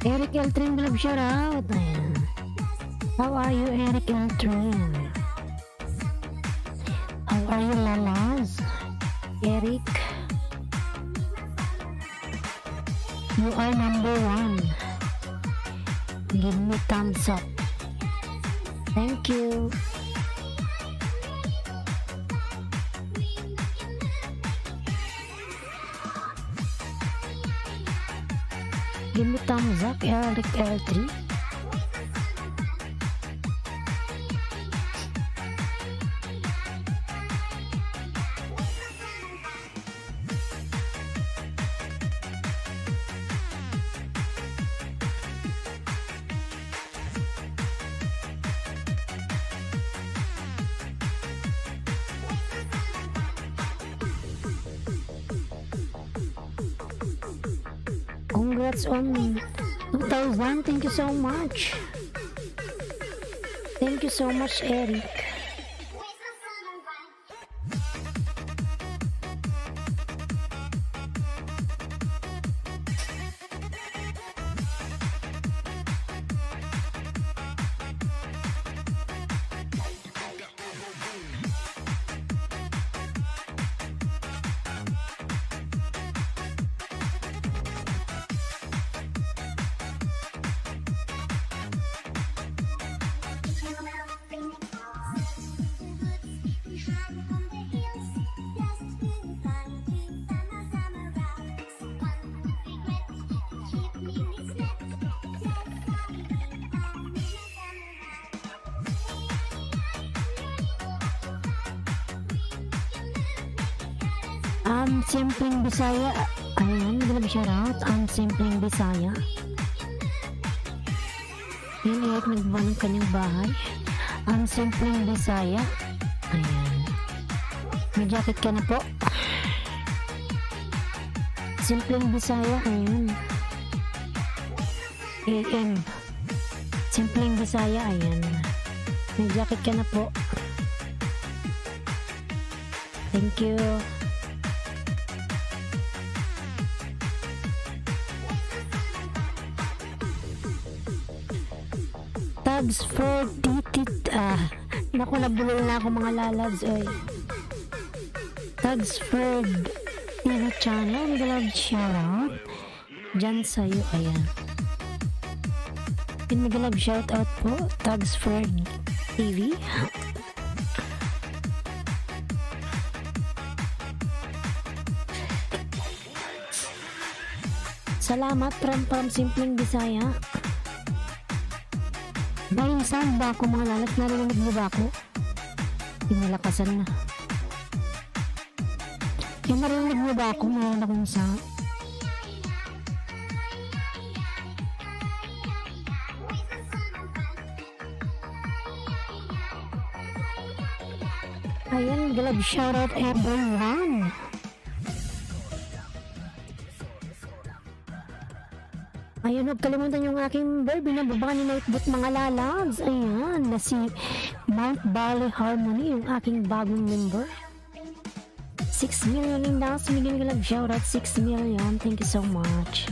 Eric Eltrin, love shout out. Ayan. How are you, Eric Eltrin? How are you, Lalas? Eric, you are number one. Give me thumbs up. Thank you. Give me thumbs up, Eric L3. Congrats on 2,000. Thank you so much. Thank you so much, Eric. Simpleng Bisaya. Ayan, naglalab shoutout. Simpleng Bisaya. Yan, Eric nagbawa ng kanyang bahay. Simpleng Bisaya. Ayan. May jacket ka na po. Simpleng Bisaya. Ayan. AM. Simpleng Bisaya. Ayan. May jacket ka na po. Thank you. Tags for titit. Naku, nabulol na ako mga lalabs. Oy. Tags for TV channel. Naglalab shoutout dyan sa'yo. Ayan. Naglalab shoutout po. Tags for TV. Salamat from Simpleng Bisaya. Dahil saan ba ako mga lalat, narinig mo ba ako? Pinalakasan na. Yung narinig mo ba ako? Mayroon akong sound. Ayan, galab shoutout everyone. Ayun, huwag kalimutan yung aking member. Binababa ni Nightbot mga lalabs. Ayan, na si Mount Valley Harmony, yung aking bagong member. 6 million in down. Miguel Galab shoutout. 6 million. Thank you so much.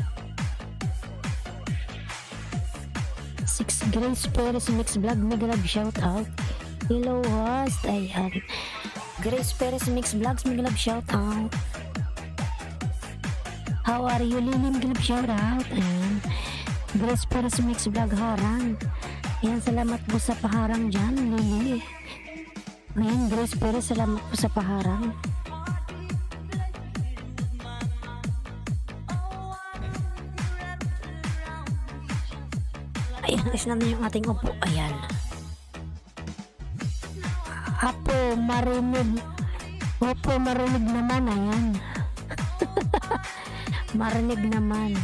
6 Grace Perez Mix Vlog. Miguel Galab shoutout. Hello host. Ayan. Grace Perez Mix Vlogs. Miguel Galab shoutout. How are you, Lily? Miguel shoutout. Ayan. Grace Perez Mix Vlog harang. Ayan, salamat po sa paharang dyan, Lily. Ayan, Grace Perez, salamat po sa paharang. Ayan, alis natin yung ating upo. Ayan. Apo, marinig. Opo, marinig naman. Ayan. Marinig naman.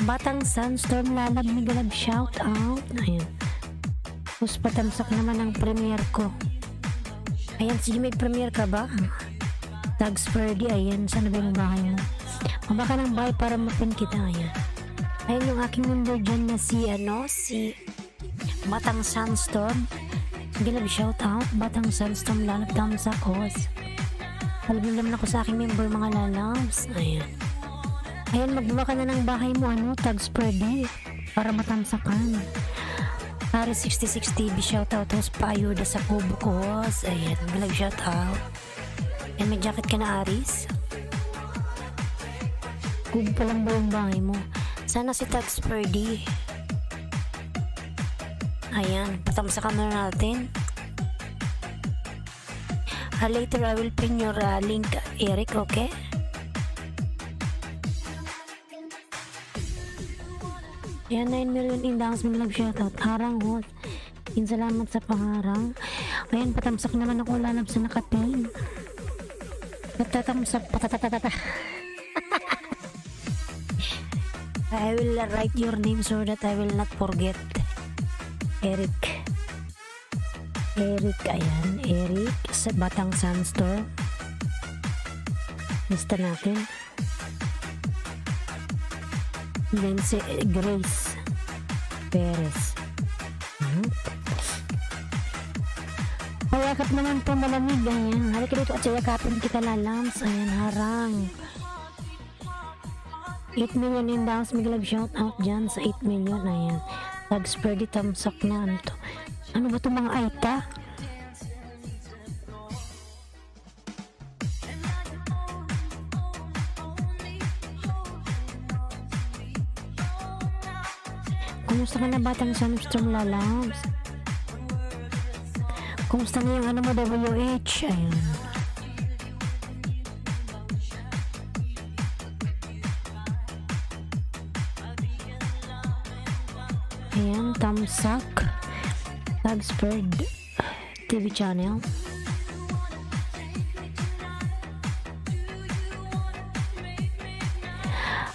Batang Sunstorm lalab ni Galab shout out. Ayan. Tapos patamsak naman ang premiere ko. Ayan, sige, may premiere ka ba? Tags Ferdy. Ayan, saan ba yung bahay mo? Maba ka ng bahay para mapin kita. Ayan. Ayan yung aking member dyan na si Batang Sunstorm. Galab shout out. Batang Sunstorm lalab tamsak host. Alam naman ako sa aking member mga lalabs. Ayan. Ayan, magbawa ka na ng bahay mo, Tags Ferdy, para matamsakan. Ari 66 TV, shoutout host, paayuda sa kubo ko, host. Ayan, galag shoutout. Ayan, may jacket ka na, Aris. Kubo pa lang ba yung bahay mo? Sana si Tags Ferdy. Ayan, patamsakan na natin. Later, I will pin your link, Eric, okay? Ayan, 9 million indangs, mga shoutout. Harang host. Salamat sa pangarang. Ayan, patamsak naman ako lalab sa nakapin. Patatamsak, patatatata. I will write your name so that I will not forget. Eric. Ayan. Eric sa Batang Sunstorm. Lista natin. Then si Grace Perez. Payakap naman po malamig. Ayan. Halika dito at sayakapin kita lalams. Ayan, harang. 8 million in downs. Miguel shout out dyan sa 8 million. Ayan. Tags Ferdy tamsak na. Ano to? Ano ba ito mga Aita? Kumusta ka na Batang Sunstorm lalabs? Kumusta na yung mo WH? Ayan. Ayan, tamsak. Tags Ferdy TV channel.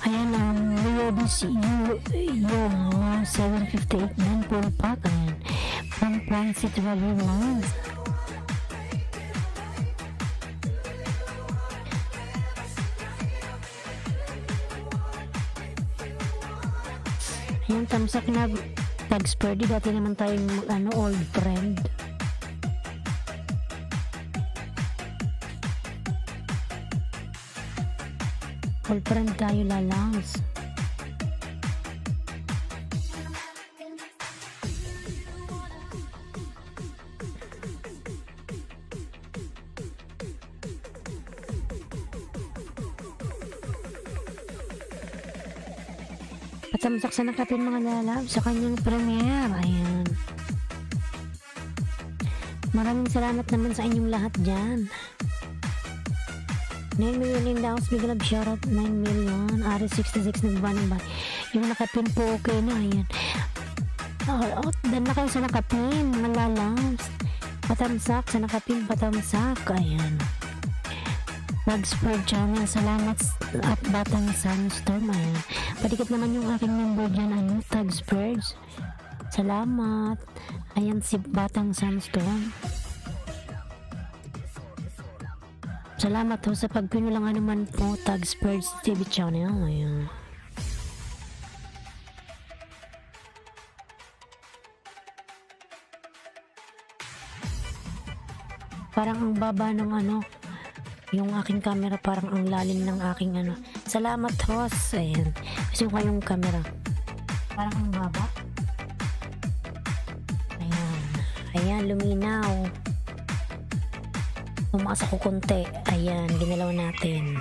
Ayan ang yung 758 din full pack. Ayan, from Transit Rally Lines. Ayan, tamsak na Tags Ferdy. Dati naman tayong old friend. Old friend tayo lalangs. Patamsak sa nakapin mga lalab sa kanyang premiere. Ayan. Maraming salamat naman sa inyong lahat dyan. 9 million in downs, big love shoutout. 9 million. Ari66 nagbanang ba? Yung nakapin po okay na. Ayan. Dan na kayo sa nakapin mga lalabs. Patamsak sa nakapin, patamsak. Ayan. Tags Ferdy channel, salamat at Batang Sunstorm. Ayan. Padikit naman yung aking member dyan, Tags Ferdy. Salamat. Ayan si Batang Sunstorm. Salamat ho sa pagpinulang naman po, Tags Ferdy TV channel. Ayan. Parang ang baba ng ano, yung aking camera, parang ang lalim ng aking ano. Salamat host. Ayan. Kasi yung camera. Parang ang baba. Ayan. Ayan, luminaw. Tumaas ako konti. Ayan, ginalaw natin.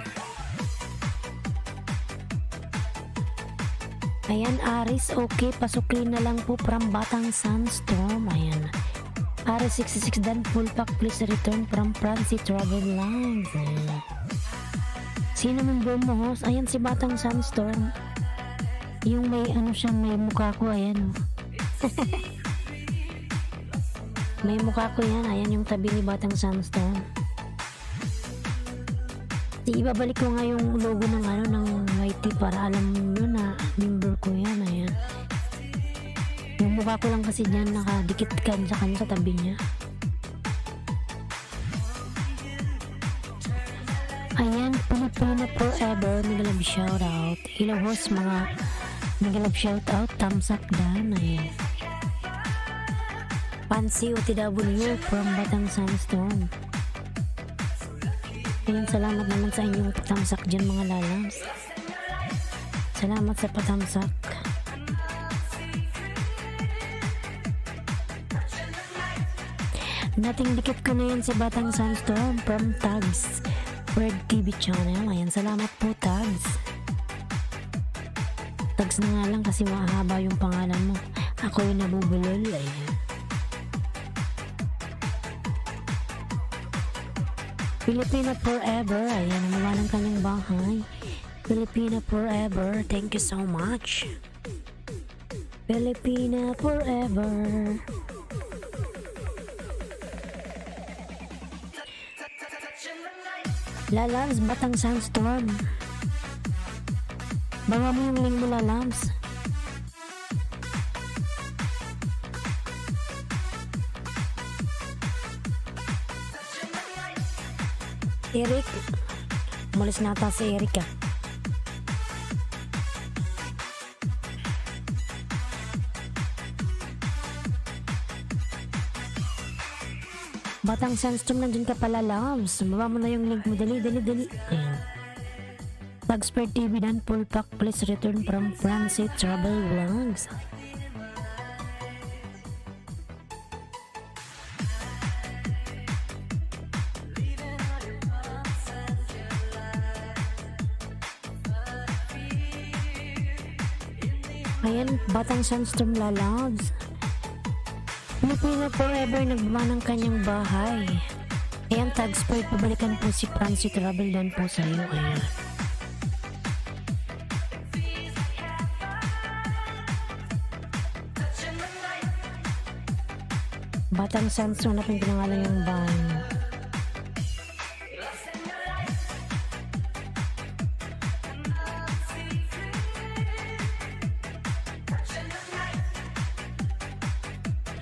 Ayan, Aris, okay. Pasukin na lang po from Batang Sandstorm. Ayan. Aris 66 dan full pack, please return from Francie Travel Lines. Ayan. Sino member mo, host? Ayan, si Batang Sandstorm. Yung may ano siya, may mukha ko. Ayan. May mukha ko yan. Ayan yung tabi ni Batang Sandstorm. Ibabalik ko nga yung logo ng ano, ng YT para alam nyo na member ko yan. Ayan. Yung mukha ko lang kasi dyan nakadikit kan sa kanya sa tabi niya. Ayan, Pilipina forever. Nagalab shoutout. Hello host, mga nagalab shoutout. Thumbs up dan. Ayan. Pansi OTW from Batang Sandstorm. Ayan, salamat naman sa inyong patamsak dyan mga lalams. Salamat sa patamsak. Dating dikit ko na yan si Batang Sandstorm from Tags Fred TV channel. Ayan, salamat po Tags. Tags na nga lang kasi mahaba yung pangalan mo. Ako yung nabubulol. Ayan. Pilipina forever. Ayan, naman ang kanyang bahay. Pilipina forever. Thank you so much. Pilipina forever. Lalams, Batang Sandstorm. Bawa mo yung link mo, Lalams. Eric, umalis na ata si Eric ah. Batang Sandstorm, nandun ka pala, Loves. Baba mo na yung link mo, dali. Ayan. Tagsper TV dan full pack, please return from Francie Travel Vlogs. Ayan, Batang Sandstorm Lalabs. Pilipina forever, nagbaba ng kanyang bahay. Ayan, Tagspoil, pabalikan po si Francie Travel dan po sa iyo. Ayan. Batang Sandstorm na pong pinangalan yung bahay.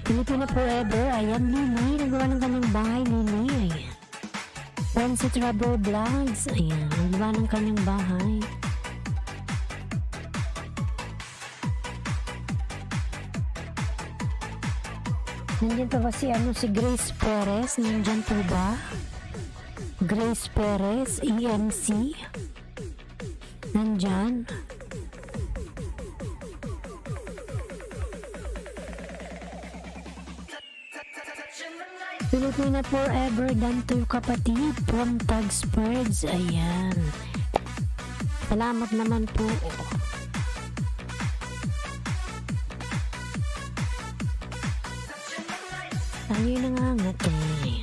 Pilipina forever. Ayan, Lily. Nagawa ng kanyang bahay, Lily. Ayan. Francie Travel Vlogs. Ayan. Nagawa ng kanyang bahay. Nandiyan pa ba si Grace Perez? Nandiyan po ba? Grace Perez, EMC. Nandiyan. Pilipina forever, danto kapatid from Tagsperds. Ayan. Salamat naman po. Tayo nangangat eh.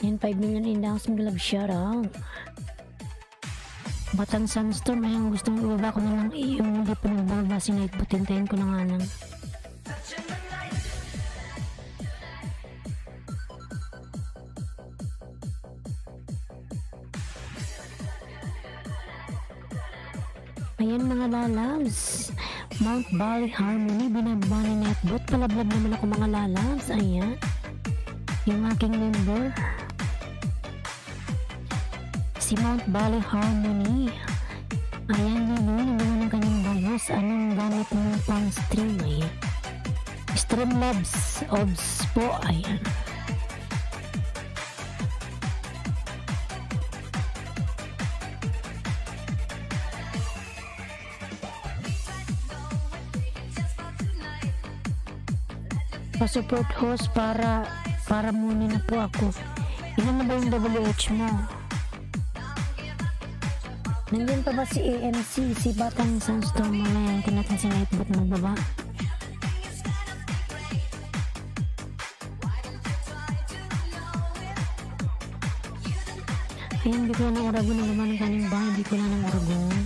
Yan, 5 million in the house, glove shoutout. Batang Sandstorm, ayun, gustong ibaba ko na lang yung hindi pa nagbaba si Night Boot. Hintayin ko na nga lang. Ayan mga lalabs, Mount Valley Harmony, binababa ni Night Boot. Palablab naman ako mga lalabs. Ayan, yung aking member. Si Mount Valley Harmony. Ayan, Lilo, nagawa ng kanyang bios. Anong gamit mo pang stream? Ayan. Streamlabs Obs po. Ayan. Pa-support host para muna na po ako. Ilan na ba yung WH mo? Nandiyan pa ba si AMC, si Batang Sunstorm mo na yan? Tinatan si Nightbot magbaba. Ayan, di ko na ng Oragon na naman ng kaning bahay. Di ko na ng Oragon.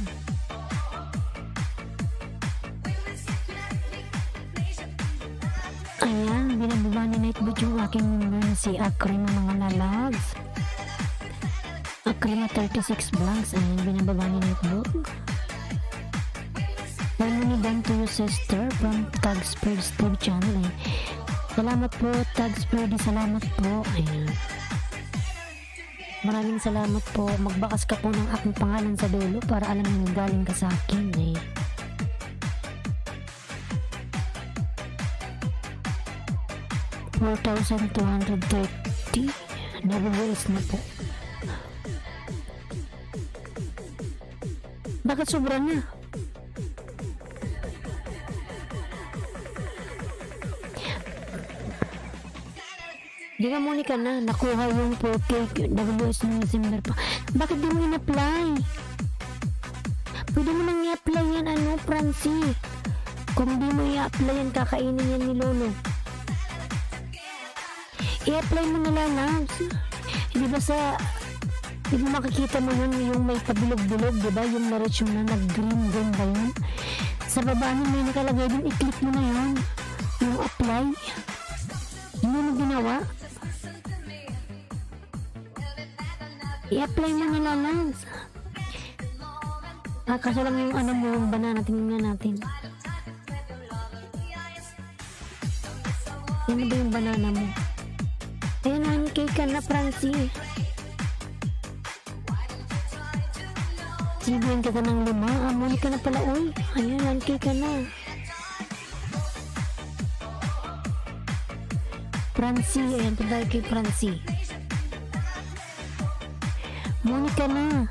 Ayan, binababa ni Nightbot yung aking si Akrim ng mga lalags. Akrim na 36 vlogs. Ayan, binababa ni Nightbot. Harmony done to your sister from Tagspurdy Steve channel. Ayan. Salamat po, Tagspurdy. Salamat po. Ayan. Maraming salamat po. Magbakas ka po ng aking pangalan sa dulo para alam nyo galing ka sa akin. Eh. $4,230 nabubulis na po. Bakit sobra na? Di ka muli ka na, nakuha yung 4K WS ng December pa. Bakit di mo in-apply? Pwede mo nang i-apply yan, Francie. Kung di mo i-apply yan, kakainin yan ni Lolo. I-apply mo na lang, Labs. Di ba di ba makikita mo yun, yung may pabilog-bilog, di ba? Yung na-reach yung na nag-green ba yun? Sa baba nun, may nakalagay din, i-click mo na yun. Yung apply. Hindi mo ginawa. I-apply mo na lang. Kaso lang yung mo, yung banana. Tingnan natin. Yan ba yung banana mo? Ayan, 1K ka na, Francie. Sibuin ka ng 5. Muli ka na pala, uy. Ayan, 1K ka na. Francie, ayan, punta kay Francie. Muli ka na.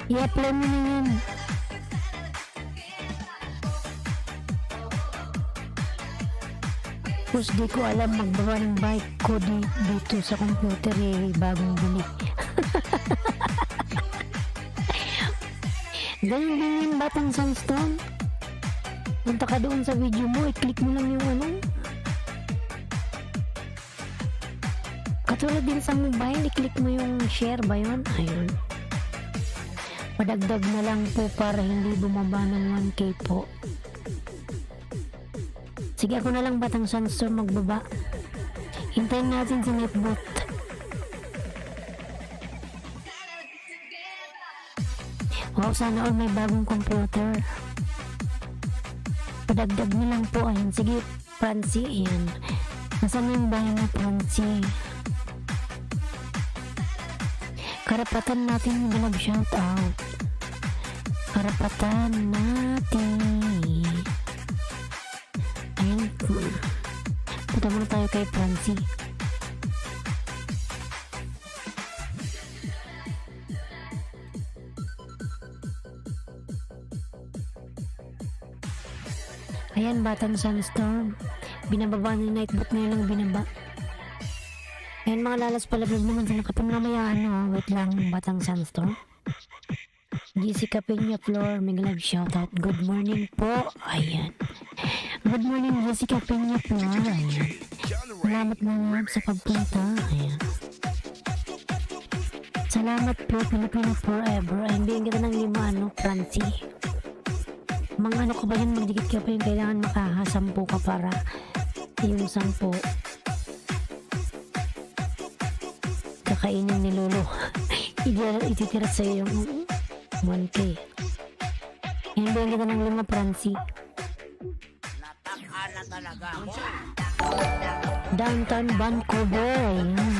I-apply mo na yan. Tapos di ko alam magbaba ng bike ko dito sa computer bagong bili. Ganyan din yung Batang Sunstorm. Punta ka doon sa video mo, i-click mo lang yung katulad din sa mobile, i-click mo yung share ba yun? Ayun. Padagdag na lang po para hindi bumaba ng 1K po. Sige, ako na lang Batang Sunstorm magbaba. Hintayin natin si Nightbot. Wow, sana all may bagong computer. Padagdag na lang po. Ayun, sige, Francie. Ayan. Nasaan yung bahay na Francie? Karapatan natin yung shout out. Karapatan natin. Ayan. Punta muna tayo kay Francie. Ayan, Batang Sunstorm. Binababa ni Nightbot na lang binaba. Ayan, mga lalas palabas naman sa nakapin mamaya. Wait lang, Batang Sunstorm. Jessica Peña Flor, may live shoutout. Good morning po. Ayan. Good morning, Jessica Peña Flor. Ayan. Salamat mga sa pagpunta. Ayan. Salamat po, Pilipino Forever. Ayan, bigyan kita ng 5, Francie. Mga ka ba yan, magdikit ka pa yung kailangan makahasampu ka para yung 10 kakainin ni Lolo. Ititira sa'yo yung 1K. Yan, bigyan kita ng 5, Francie. Natakana talaga ako. Downtown Vancouver. Ayan.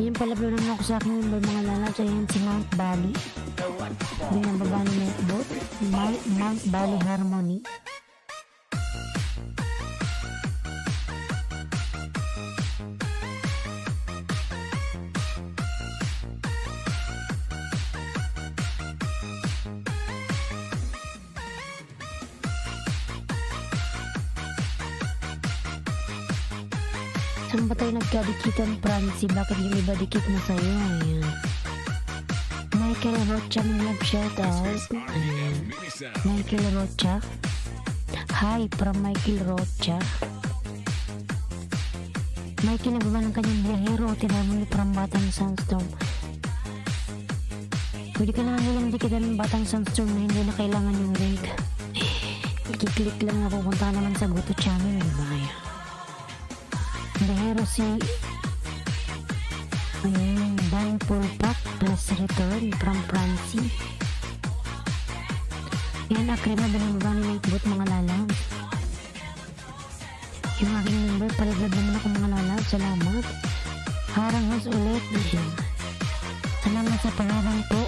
Yan pala naman ako sa akin yung mga lalabs. Ayan si Mount Bali. Yan ang baba ni Nightbot. Mount Bali Harmony. Saan ba tayo nagkadikitan, Francie? Bakit yung iba dikit na sa'yo? Ayan. Michael Rocha, may love shoutout. Ayan. Michael Rocha. Hi from Michael Rocha. Michael, nagbawa ng kanyang biyahero. Tinamuli from Batang Sandstorm. Pwede ka naman nilang dikitan ng Batang Sandstorm na hindi na kailangan yung rig. Kiklik lang na pupunta naman sa Goto Channel. Diba kaya? Bihero si Dan Pulpak plus return from Francie. Yan, akrima binababa ni Nightbot, mga lalaw. Yung aking number, palaglag naman ako, mga lalaw. Salamat. Harang house ulit. Ayan. Salamat sa pangarang po.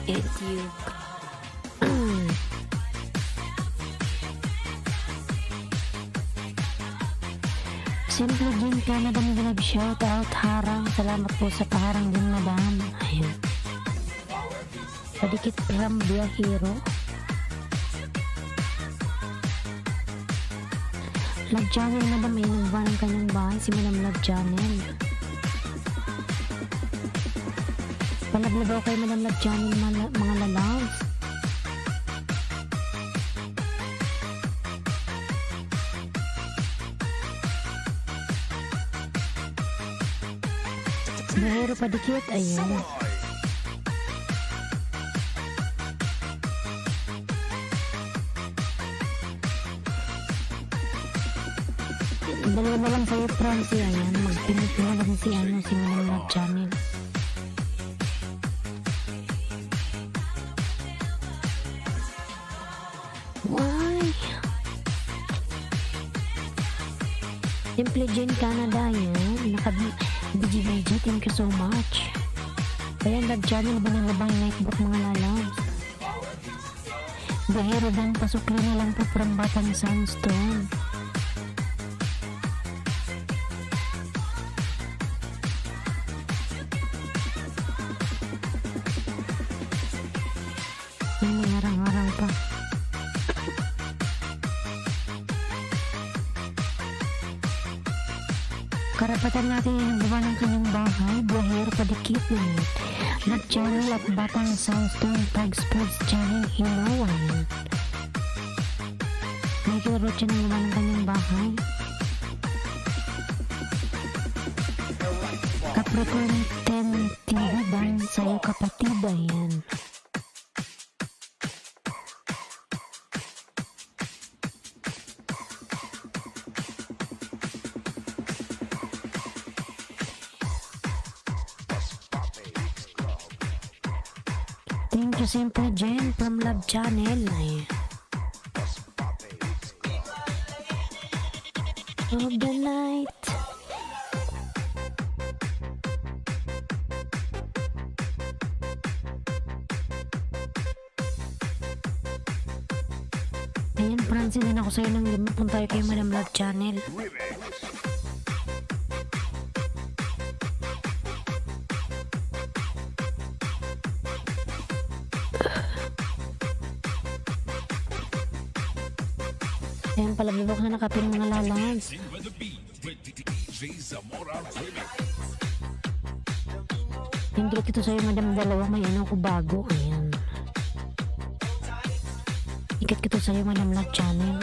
It's you. Simple Jane Canada, nag shout out harang. Salamat po sa paharang din, madam. Ayun. Padikit from Biyahero. Love Channel, madam. Ay nagba ng kanyang bahay si Madam Love Channel. Palaglabaw kay Madam Love Channel, mga lalaws. Bihero padikit, ayun. Dalawa na lang sa'yo, Francie, ayan. Magpinit na lang si Madam Love Channel. Why? Simple Jane Canada, yan. Naka-BGBG, thank you so much. Ayan, Love Channel, banang-labang Nightbot, mga lalaws. Bihero Dan, pasukli na lang po from Batang Sandstorm. Yan, may harang-harang pa. Karapatan natin yung gawa ng kanyang bahay, bihero padikit naman. Love Channel at Batang Sandstorm, Tag Sports Channel, Hinawan. May Rocha na gawa ng kanyang bahay. Capricorn 10 TV Dan sa'yo, kapatid, ayan. Thank you, Simple Jen from Love Channel. Ayan. Of the night. Ayan, Francie, din ako sa'yo ng 5 punta tayo kay Madam Love Channel. Ayan, palabibok na nakapin, mga lalags. Hindi ito sa'yo, madam, dalawa, may ano ko bago. Ayan. Ikat kito sa'yo, Madam Love Channel.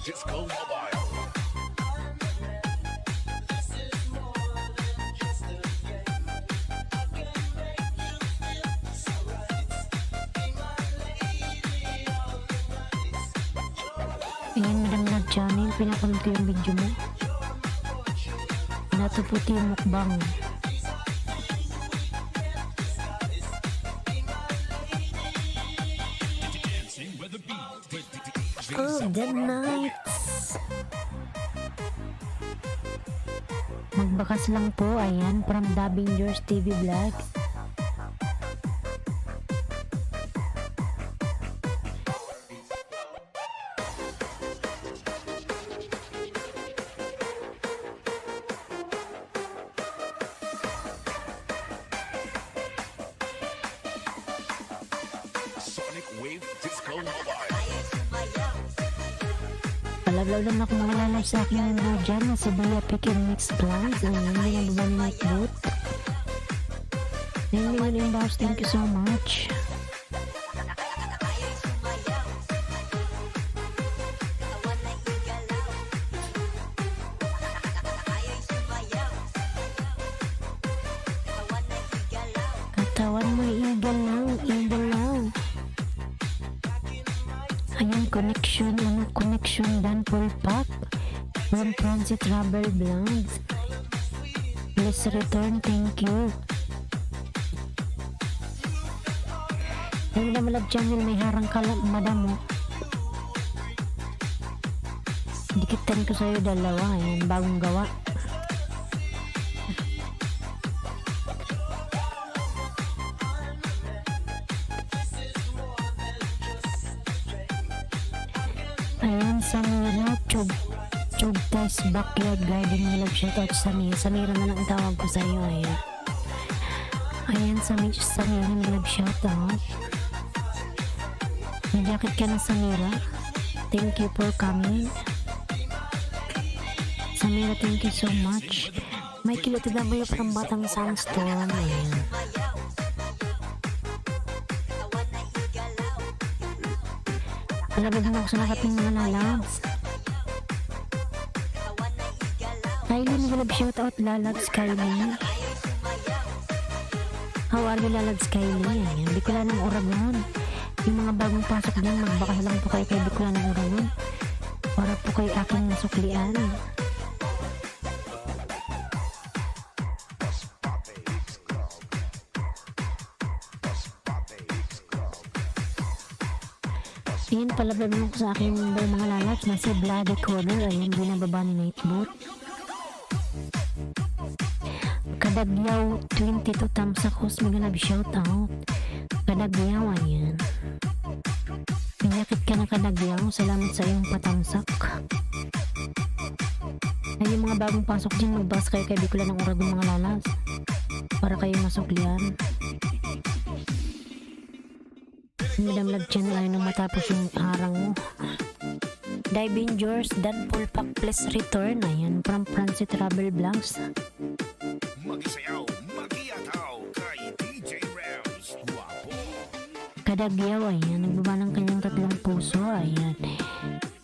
Disco Mobile. Ayan, Madam Love Channel, pinapanood ko yung video mo. Natuputi yung mukbang. Oh, the nights. Magbakas lang po, ayan, from Dubbing Yours TV Vlogs. Sonic Wave Disco Mobile. Palaglaw lang ako mga lalay sa aking member dyan na si Bea Pick and Mix Vlogs. Ayan, hindi nga baba ni Night Boot. 9 million inbox, thank you so much. Katawan mo, eagle lang, eagle lang. Ayan, connection dan full pack. From Transit Rubber Blanks. Please return, thank you. Ayun na Malab Channel, may harang ka lang, madam mo. Dikitan ko sa'yo dalawa, ayan, bagong gawa. Ayan, Samira, Chugtas Backyard Garden, Malab, shoutout Samira. Samira na lang ang tawag ko sa'yo, ayan. Ayan, Samira, Malab, shoutout. May jacket ka na, Samira. Thank you for coming. Samira, thank you so much. May kilito na ba yung from Batang Sandstorm? Ayan. Palabag mo ako sa nakaping mga lalabs. Kylie, Malab, shoutout lalabs, Kylie. How are you, lalabs, Kylie? Ayan, Bicol ng Oragon. Yung mga bagong pasok dyan, magbakas lang po kayo kay Bicol ng Oragon para po kayo aking nasuklian. Ayan, palabag mo ko sa aking mga lalabs na si Bloody Corner. Ayan, binababa ni Night Boot. Kadagyaw 22 Tamsakos, maganab shoutout. Kadagyaw, ayan. Pinyakit ka na Kadagyaw, salamat sa iyong patamsak. Ay, yung mga bagong pasok dyan, magbas kayo kay Bicol ng Oragon mga lalabs para kayo masuklian. Madam Love Channel, ayaw nang matapos yung harang mo. Diving Yours, dan full pack, please return. Ayan, from Transit Rubber Blanks. Magisayaw, magiataw kay DJ Rams. Guwapo. Kadagyaw, ayan, nagbaba ng kanyang 3 puso, ayan.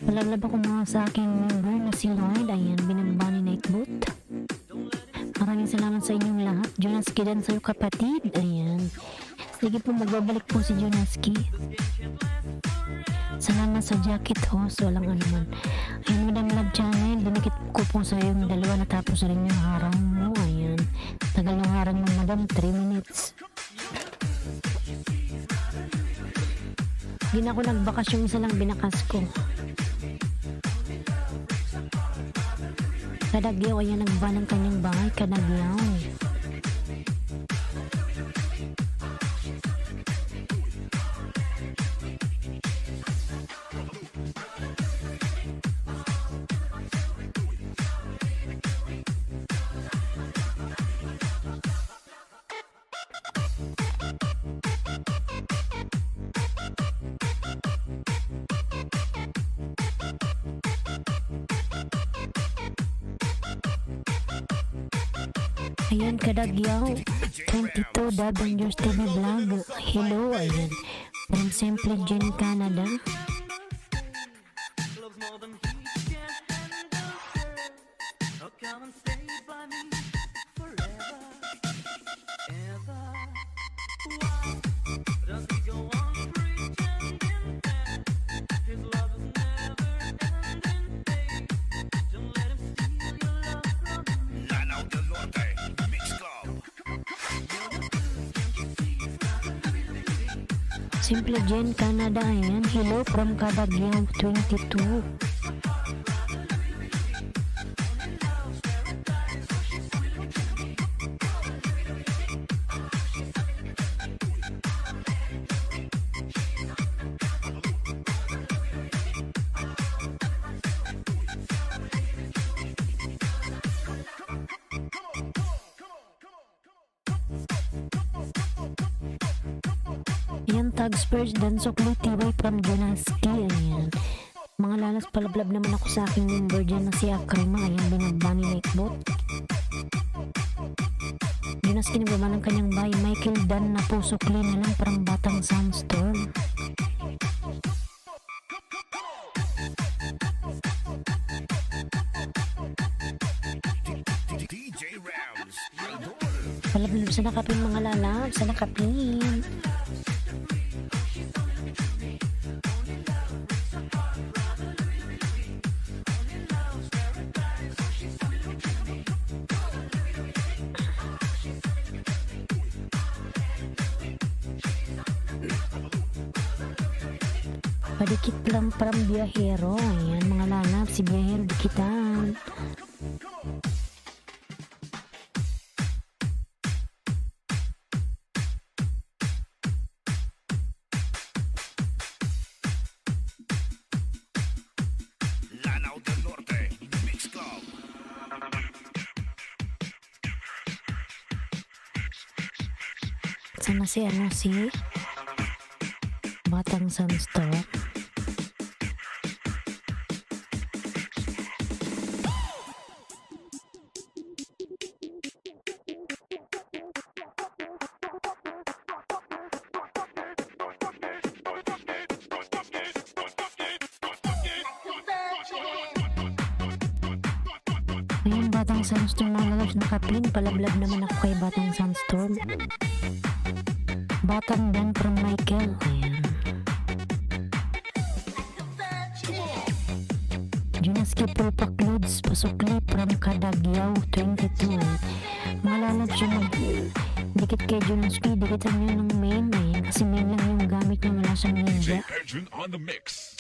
Palalaba ko mga sa aking member na si Lloyd, ayan, binababa ni Night Boot. Maraming salamat sa inyong lahat. Jonas Kidan sa'yo kapatid, ayan. Sige po, magbabalik po si Jonaski. Salamat sa jacket host, walang anuman. Ayan, Madam Love Channel, dinikit ko po sa yung dalawa, natapos na rin yung harang mo. Ayan, tagal ng harang mo, Madam, 3 minutes. Hindi na ako nagbakas, yung isa lang binakas ko. Kadagyaw, ayan, nagba ng kanyang bahay, Kadagyaw. Ayan, Kadagyaw 22 Dubbing Yours TV Vlog. Hello, ayan, from Simple Jen, Canada. Simple Jen, Canada, ayan. Hello from Cadagyaw 22. Ayan, tags first, dan sukli tiway from Jonaski, ayan. Mga lalas, palablab naman ako sa aking member dyan na si Akrima, ayan, binagbani na ikbot. Jonaski nagbaba ng kanyang bahay, Michael Dan na po, sukli na lang, parang batang sandstorm. DJ Rams, Palablab sa nakapin mga lalab, sa nakapin. Padikit lang from Biyahero. Ayan mga lalab, si Biyahero dikitan. Lanao del Norte, Mix Club. Sana si Batang Sandstorm. Ngayon, Batang Sandstorm mga lalabs, nakapin. Palablab naman ako kay Batang Sandstorm. Batang Dan from Michael. Ayan. Jonaski Pulpak Loads, pasukli from Cadagyaw 22. Mga lalabs yung dikit kay Jonaski, dikitan nyo ng main. Ayan, kasi main lang yung gamit ng wala siyang ninja. Edgen on the mix.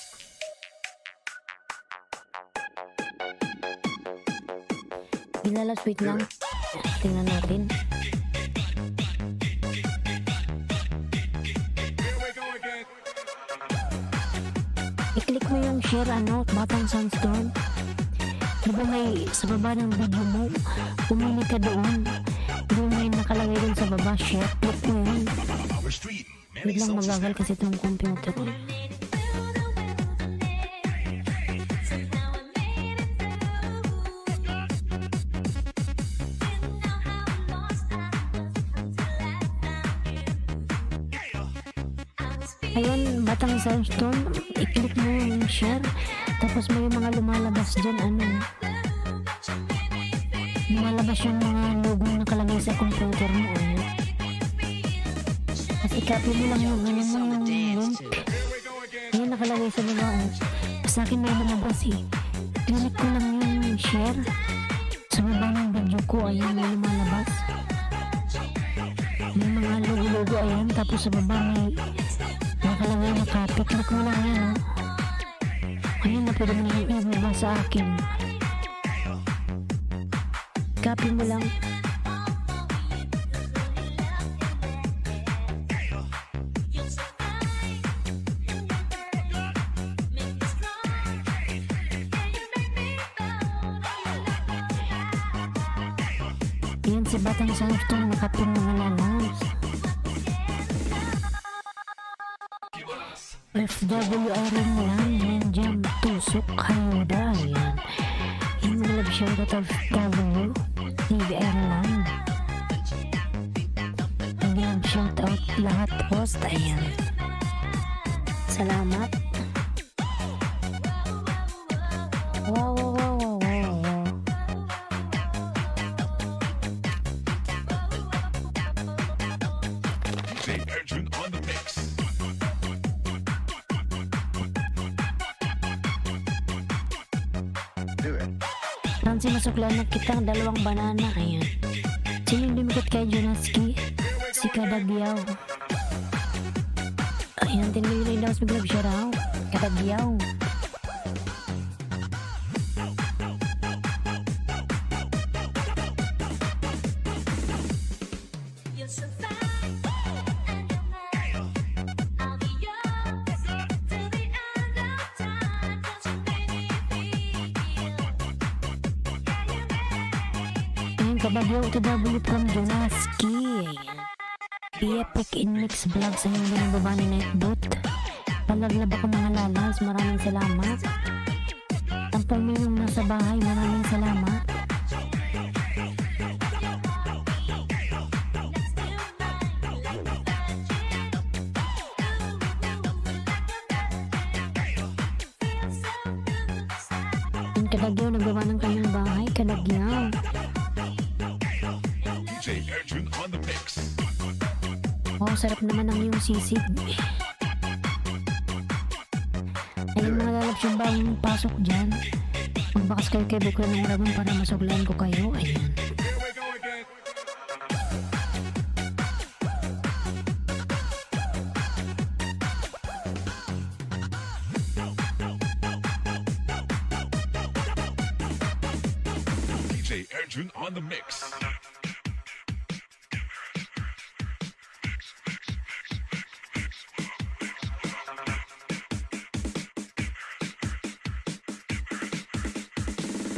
Lalabs, wait lang. Tingnan natin. I-click mo yung share, Batang Sandstorm. Diba may sa baba ng video mo, pumili ka doon. Diba may nakalagay doon sa baba, share. Click mo yun. Our street, Wait lang, magagal kasi itong computer ko. Ayun, Batang Sandstorm, i-click mo yung share, tapos may mga lumalabas dyan, lumalabas yung mga logo na nakalagay sa computer mo, Tapos i-copy mo lang yung link. Ayun, nakalagay sa baba, Sa akin may lumabas, Click ko lang yung share, sa baba ng video ko, ayun, may lumalabas. May mga logo-logo, ayun, tapos sa baba may nakalagay na copy. Click mo lang yan, Ayun na, pwede mo na yung ibaba sa akin. Copy mo lang. Yan si Batang Sandstorm, nakapin mga lalabs. FWR lang, Ninjam, Tusok, Hayuda, ayan. Yung mga love shoutout of FW, TVR lang. Yung love shoutout lahat post, ayan. Salamat. Wow, wow, wow, wow, wow, wow. DJ Edgen on the mix. Nancy, masuklan na kitang dalawang banana, ayan. Sinong lumikit kay Jonaski? Si Cadagyaw. Ayan, 10 million daw sa Glove shoutout. Katagyaw. You're so fine, and you're mine. I'll be yours till the end of time. 'Cause you made me feel, yeah, you made me. Ayan, Kabagyaw TW from Jonaski. Ayan. Epic in Mix Vlogs ang yung baba ni Nightbot. Palaglab ako mga lalas. Maraming salamat. 10 million nasa bahay. Maraming salamat. Yung Kadagyaw, nagbaba ng kanyang bahay. Kadagyaw. DJ Arjun on the mix. Oh, sarap naman ang iyong sisig. Ayun mga lalabs yung bagong pasok dyan. Magbakas kayo kay Bukla ng Rabon para masuglayan ko kayo. Ayan. Here we go again. DJ Arjun on the mix.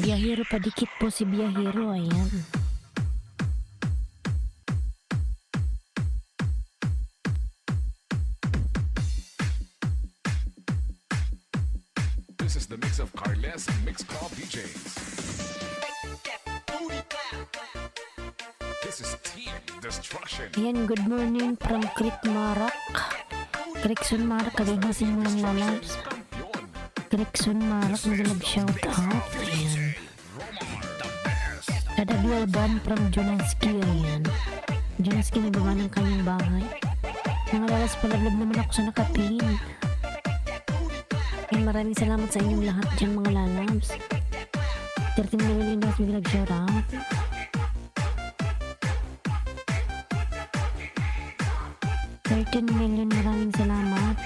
Biyahero padikit po si Biyahero. Ayan. This is the mix of Carles and Mix Club DJs. This is Team Destruction. Ayan, good morning from Creek Marak. Creekson Marak, kagagasin mo ng lalabs. Yun. Creekson Marak, nagalab shout out. Ayan. Kadagyaw Ban from Jonaski. Ayan. Jonaski, nagbaba ng kanyang bahay. Mga lalas, palablab naman ako sa nakapin. Ayan, maraming salamat sa inyong lahat dyan mga lalabs. 13 million daw sa nagalab shout out. $13 million, maraming salamat.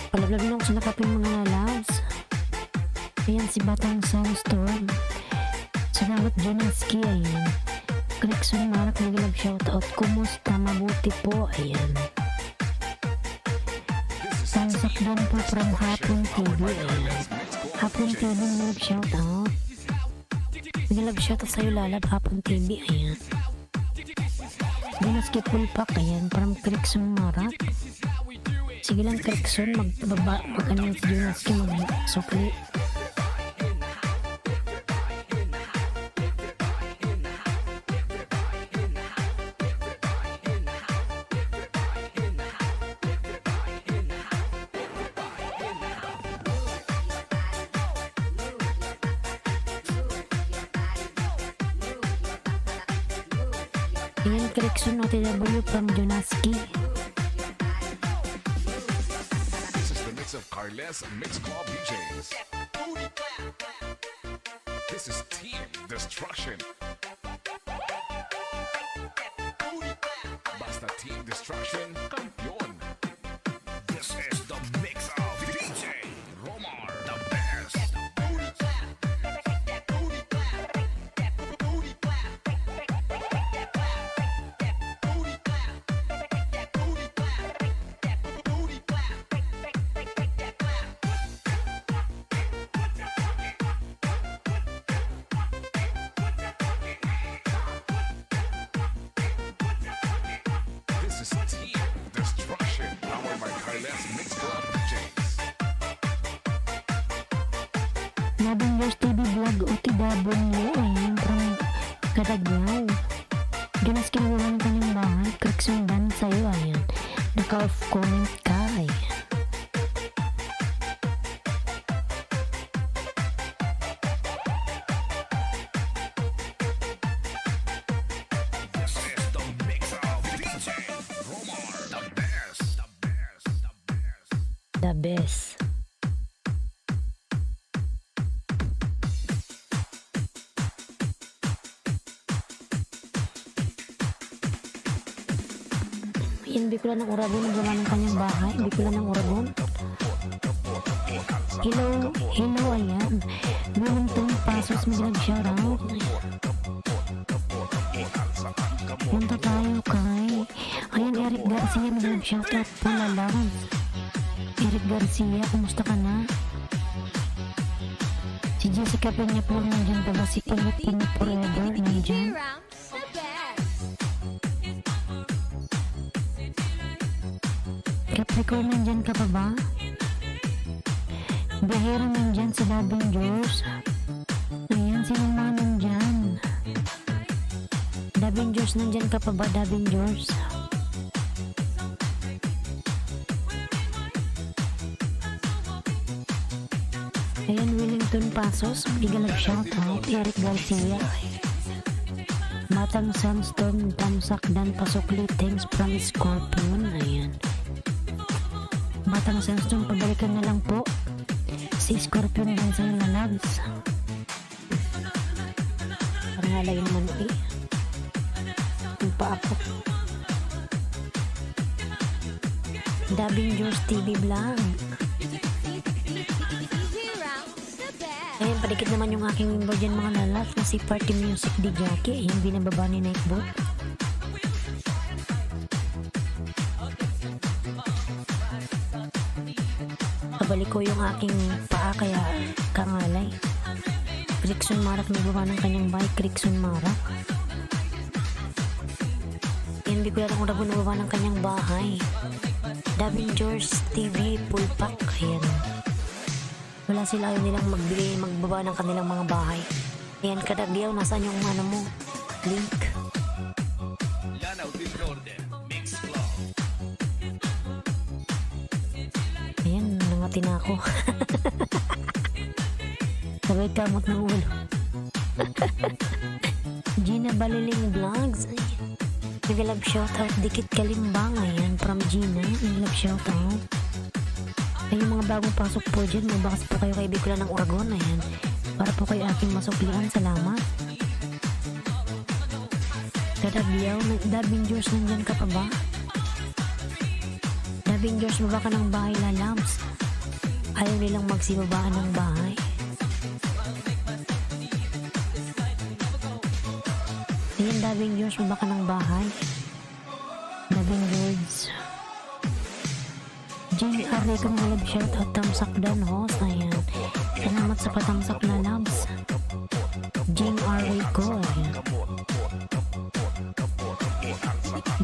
Palablab na ako sa nakapin mga lalabs. Ayan si Batang Soundstorm. Salamat Jonaski. Ayan. Creekson Marak, nagalab shoutout. Kumusta? Mabuti po. Ayan. Pangsakdan po from Hapon TV. Ayan. Hapon TV, nagalab shoutout. Nagalab shoutout sa'yo lalab. Hapon TV. Ayan. Jonaski Pulpak. Ayan. From Creekson Marak. Sige lang Creekson. Mag-ano si Jonaski. Mag-sukli. Ayan, Creekson OTW from Jonaski. This is the mix of Carles and Mix Club DJs. This is Team Destruction. Basta Team Destruction, campeón. This is the mix of DJ Romar, the best. This is Team Destruction, powered by Carles Mix Club DJs. Nabang TV Vlog OTW. Ayan, from Kadagyaw. Jonaski, nagalab ng kanyang bahay. Creekson Dan sa'yo. Ayan. Naka-off comment ka. Ayan. This is the mix of DJ Romar, the best. The best. In Bicolan ng Uragon, nagawa ng kanyang bahay. Bicolan ng Uragon. Hello, ayan. Wellington Pasos, mag-love shoutout. Punta tayo kay, ayan, Eric Garcia, mag-love shoutout po lang. Eric Garcia, kumusta ka na? Si Jessica Peña po nandiyan pa ba? Si Pinot Forever nandiyan? Around the best. Capricorn, nandyan ka pa ba? Bahero, nandyan si Davin George. Ayan, sinong mga nandyan? Davin George, nandyan ka pa ba? Davin George. Ayan, Wellington Pasos, bigalag shoutout. Eric Garcia. Matang Sunstorm, Tamsak Dan Pasukli, thanks from Scorpion. Ayan. Batang Sunstorm, pabalikan na lang po. Si Scorpion din sa'yo na loves. Parang halay naman eh. Yung pa ako. Dabing George TV Vlog. Around the best. Ayan, padikit naman yung aking member dyan mga lalas na si Party Music di Jackie. Ayan, binababa ni Nightbot. Kabalik ko yung aking paa kaya kangalay. Crickson Marak nagawa ng kanyang bike. Crickson Marak. Ayan, Bicolan ng Uragon nagawa ng kanyang bahay. Davin George TV Pulpak. Ayan. Wala sila, ayaw nilang magbaba ng kanilang mga bahay. Ayan, Kadagyaw, nasaan yung ano mo? Link. Lanao del Norte, Mix Club. Ayan, nangatin ako. Sabay kamot ng ulo. Gina Baliling Vlogs. Nag-love shoutout, Dikit Kalimbang. Ayan, from Gina. Nag-love shoutout. Ay, yung mga bagong pasok po dyan, magbakas po kayo kay Bicolan ng Uragon. Ayan, para po kayo aking masuklian. Salamat. Kadagyaw, Davin George, nandyan ka pa ba? Davin George, baba ka ng bahay, lalams. Ayaw nilang magsibabaan ng bahay. Ayan, Davin George, baba ka ng bahay. Davin George. Jane Arre, kung shoutout, Tamsak Dan host. Ayan, salamat sa patamsak na labs. Jane Arre ko. Ayan.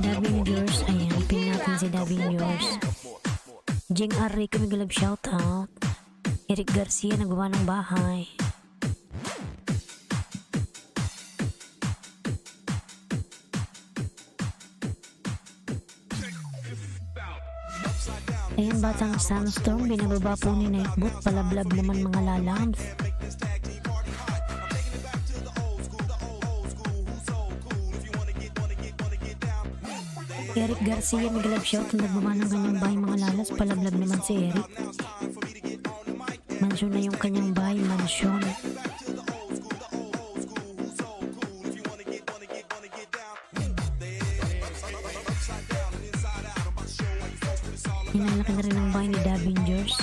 Davin George, ayan, pin natin si Davin George. Jing Arre, kung shoutout. Eric Garcia, nagawa ng bahay. Ayan, Batang Sunstorm, binababa po ni Nightbot. Palablab naman mga lalams. Eric Garcia, mag-love shout. Nagbaba ng kanyang bahay mga lalas. Palablab naman si Eric. Mansyon na yung kanyang bahay, mansyon. Inalaki na rin ang bahay ni Davin George.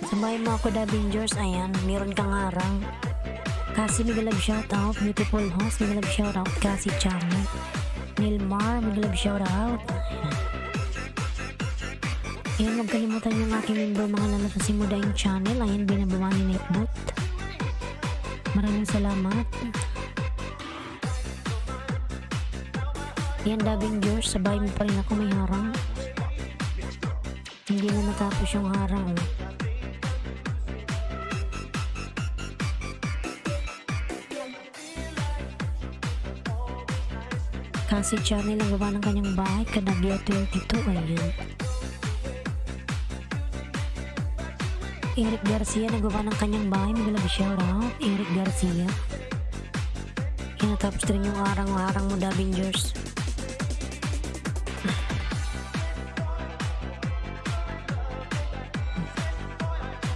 Sa bahay mo ako, Davin George, ayan, meron kang harang. Kasi mag-love shoutout, beautiful host, mag-love shoutout, Kasi Channel. Nilmar, mag-love shoutout. Ayan, huwag kalimutan yung aking member mga lalas sa Simudaing Channel. Ayan, binababa ni Nightbot. Maraming salamat. Ayan, Davin George, sa bahay mo pa rin ako may harang. Hindi na matapos yung harang. Kasi Channel ang gawa ng kanyang bahay, Kadagyaw 22, ayan. Eric Garcia nagawa ng kanyang bahay. Magala shoutout Eric Garcia. Kinatapos rin yung arang-arang mo, Davengers.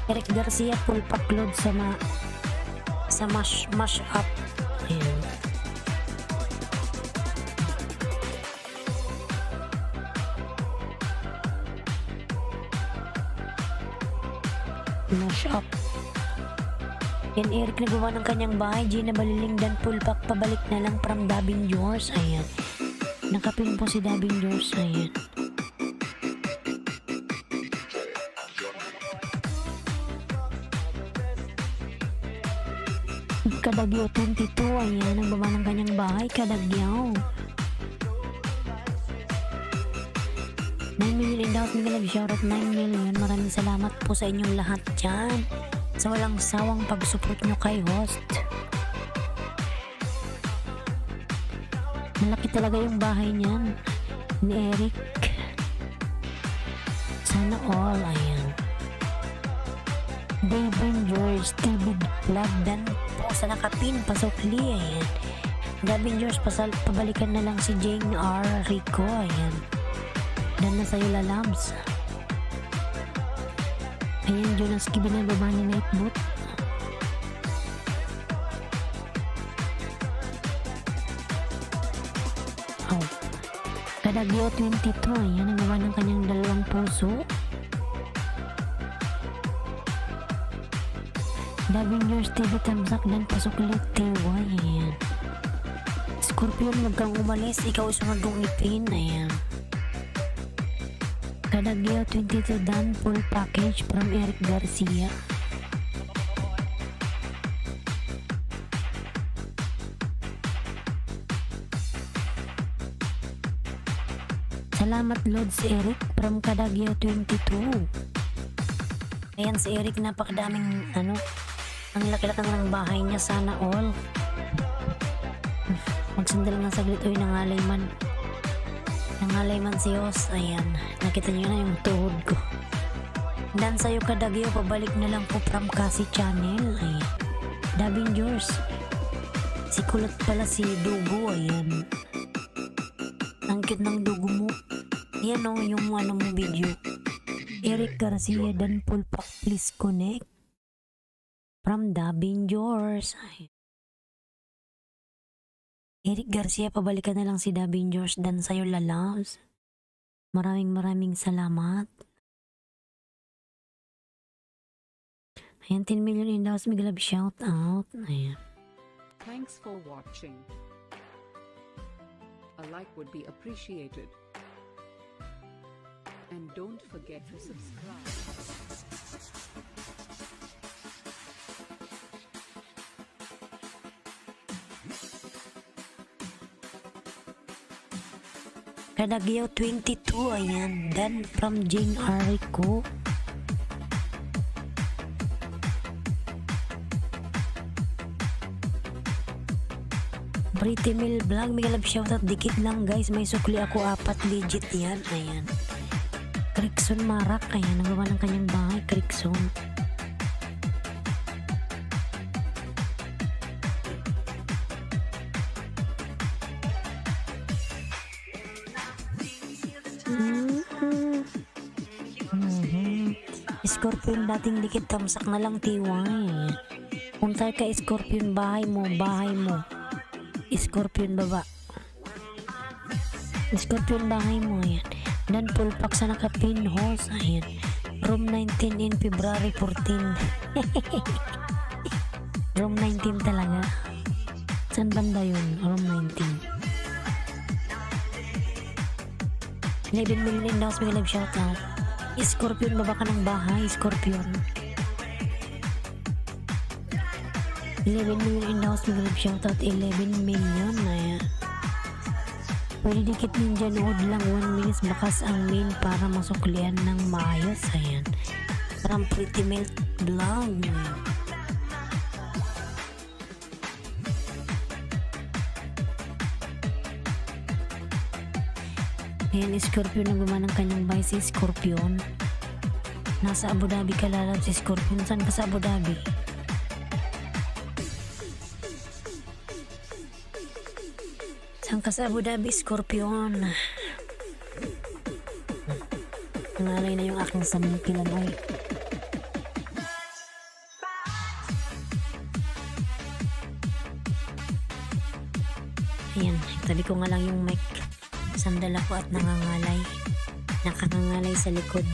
Eric Garcia full pack load sa mash up. Ayan. Mash up. Yan Eric nagawa ng kanyang bahay. Gina Baliling dan full pack pabalik na lang from Davengers. Ayan. Nakapin po si Davengers. Ayan. Kadagyo 22, ayan, ang baba ng kanyang bahay, Kadagyo. 9 million in doubt, Miguel, shoutout 9 million. Maraming salamat po sa inyong lahat dyan. Sa walang sawang pag-support nyo kay host. Malaki talaga yung bahay niyan ni Eric. Sana all, ayan. Davengers TV Vlog dan po sa nakapin pasukli, ayan. Davengers pabalikan na lang si Jane R. Rico, ayan. Dan na sa'yo lalabs. Ayan, Jonas Kibinan baba ni Nightboot. Oh. Kadagyo 22, ayan, ang gawa ng kanyang dalawang puso. Davengers TV tamsak dan pasok ulit TY, ayan. Scorpion, wag kang umalis, ikaw isunod kong ipin, ayan. Kadagyo 22 dan full package from Eric Garcia. Salamat Lods Eric from Kadagyo 22. Ayan si Eric, napakadaming ang laki-laki ng bahay niya, sana all. Magsandal na saglit, oy, nangalay man si Os, ayan, nakita niyo na yung tuhod ko. Dan sa'yo Kadagyo, pabalik na lang po from Kasi Channel, ayan. Davengers, si kulot pala si Dugo, ayan. Ang cute ng Dugo mo, ayan o, yung mo video. Eric Garcia dan full pack, please connect from Davengers. Eric Garcia, pabalikan na lang si Davengers dan sa'yo lalabs. Maraming salamat. Ayan, 10 million in daws, Miguel, shout out. Ayan. Thanks for watching. A like would be appreciated. And don't forget to subscribe. Kadagyo 22, ayan. Dan from Jane R. Rico. Pretty Mill Vlog, Miguel, shoutout, dikit lang guys, may sukli ako 4 legit yan, ayan. Crickson Marak, ayan, nagawa ng kanyang bahay, Crickson. Scorpion, dating dikit, tamsak na lang TY. Punta ka Scorpion, bahay mo. Scorpion baba. Scorpion, bahay mo, ayan. Dan full pack sa nakapin host, ayan. Room 19 in February 14. Room 19 talaga. Saan banda yun? Room 19. 11 million in daws, may live shoutout. Scorpion, baba ka ng bahay, Scorpion. 11 million in daws, may live shoutout. 11 million, ayan. Pwede dikit ninja, nood lang 1 minutes, bakas ang main para masuklian ng maayos, ayan. Parang Pretty Milk Vlog. Ayan, Scorpion, na gumanang kanyang bahay si Scorpion. Nasa Abu Dhabi ka lalabs, Scorpion. Saan ka sa Abu Dhabi? Saan ka sa Abu Dhabi, Scorpion? Nangalay na yung aking samingkilan, oy. Ayan, tabi ko nga lang yung mic. Sandal ako at nangangalay. Nakangangalay sa likod.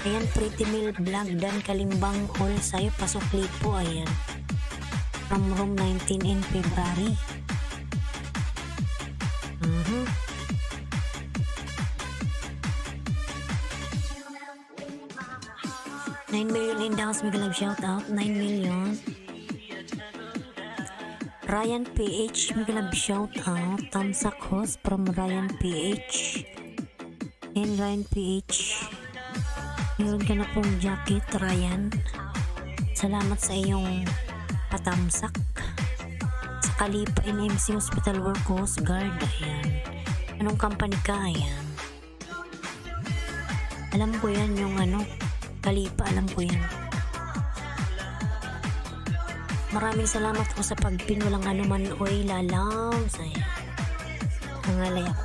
Ayan, Pretty Mill Vlog, Dan Kalimbang, all sa'yo, pasukli po, ayan. From room 19 in February. 9 million in the house, big love shout out. 9 million. Ryan PH, big love shout out. Tamsak host from Ryan PH. And Ryan PH, meron ka na pong jacket, Ryan. Salamat sa iyong patamsak. Sa Kalipa NMC Hospital Work Coast Guard, ayan. Anong company ka, ayan? Alam ko yan, yung Kalipa, alam ko yan. Maraming salamat po sa pagpin, walang anuman, oy, lalams, ayan. Nangalay ako.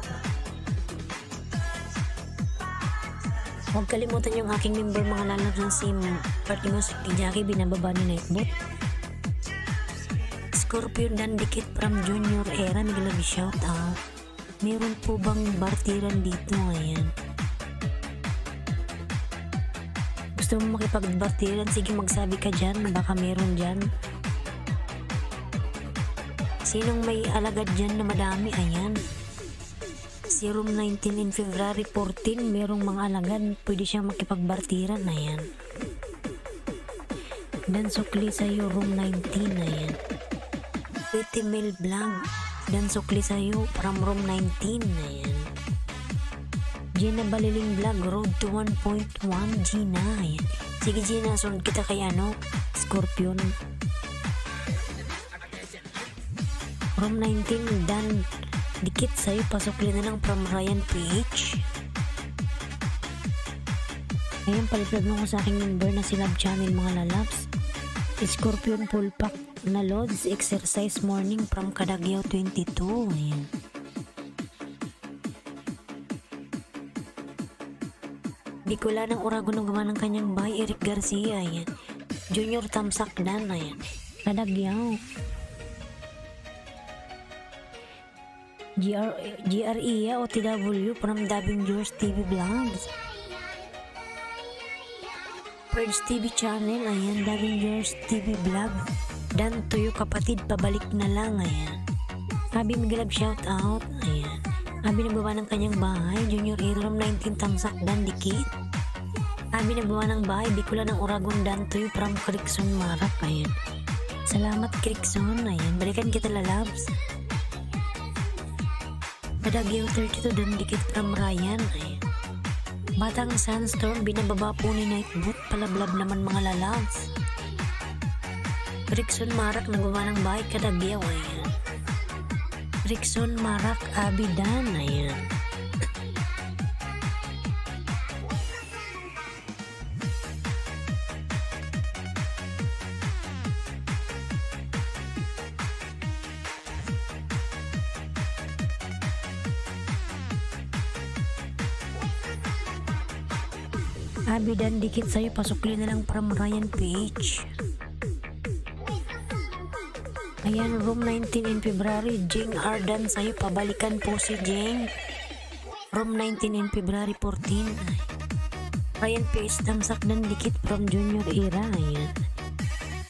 Huwag kalimutan yung aking member, mga lalabs ng SIM Party Music ni Jackie, binababa ni Nightbot. Scorpion Dan Dikit from Junior Era, may love shout out. Meron po bang bartiran dito, ayan? Gusto mo makipagbartiran, sige magsabi ka dyan, baka meron dyan. Sinong may alagad dyan na madami, ayan. Si room 19 in February 14, merong mga alagad, pwede siyang makipagbartiran, ayan. Dan sukli sa'yo, room 19, ayan. Pretty Mill Vlog, dan sukli sa'yo, from room 19, ayan. Gina Baliling Vlog, road to 1.1, Gina, ayan. Sige Gina, sunod kita kay Scorpion. Room 19, Dan Dikit sa'yo, pasukli na lang from Ryan PH. Ngayon, palipad mo ko sa aking member na si Love Channel, mga lalabs. Scorpion full pack na loads, exercise morning from Cadagao 22. Ayan. Bicol ng Oragon ng gawa ng kanyang bahay, Eric Garcia, ayan. Junior Tamsak Dan, ayan. Cadagao. GRE OTW from Davin George TV Vlogs. Purge TV channel, ayan. Davin George TV Vlog. Dan Tuyo kapatid, pabalik na lang, ayan. Abi Migalab shout out, ayan. Abi nagbawa ng kanyang bahay, Junior Room 19 Tamsak Dan Dikit. Abi nagbawa ng bahay, Bicol ng Oragon Dan Tuyo from Crixon Marak, ayan. Salamat Crixon, ayan. Balikan kita lalabs. Cadagao 32 Dan Dikit from Ryan, ayan. Batang Sandstorm, binababa po ni Nightbot, palablab naman mga lalabs. Crixon Marak, nagbawa ng bahay, Cadagao, ayan. Crixon Marak, Abidan, ayan. Abidan Dikit sa'yo, pasukli na lang from Ryan PH. Ayan, room 19 in February, Jing Ardan sa'yo, pabalikan po si Jing. Room 19 in February 14. Ryan PH, Tamsak Dan Dikit from Junior Era, ayan.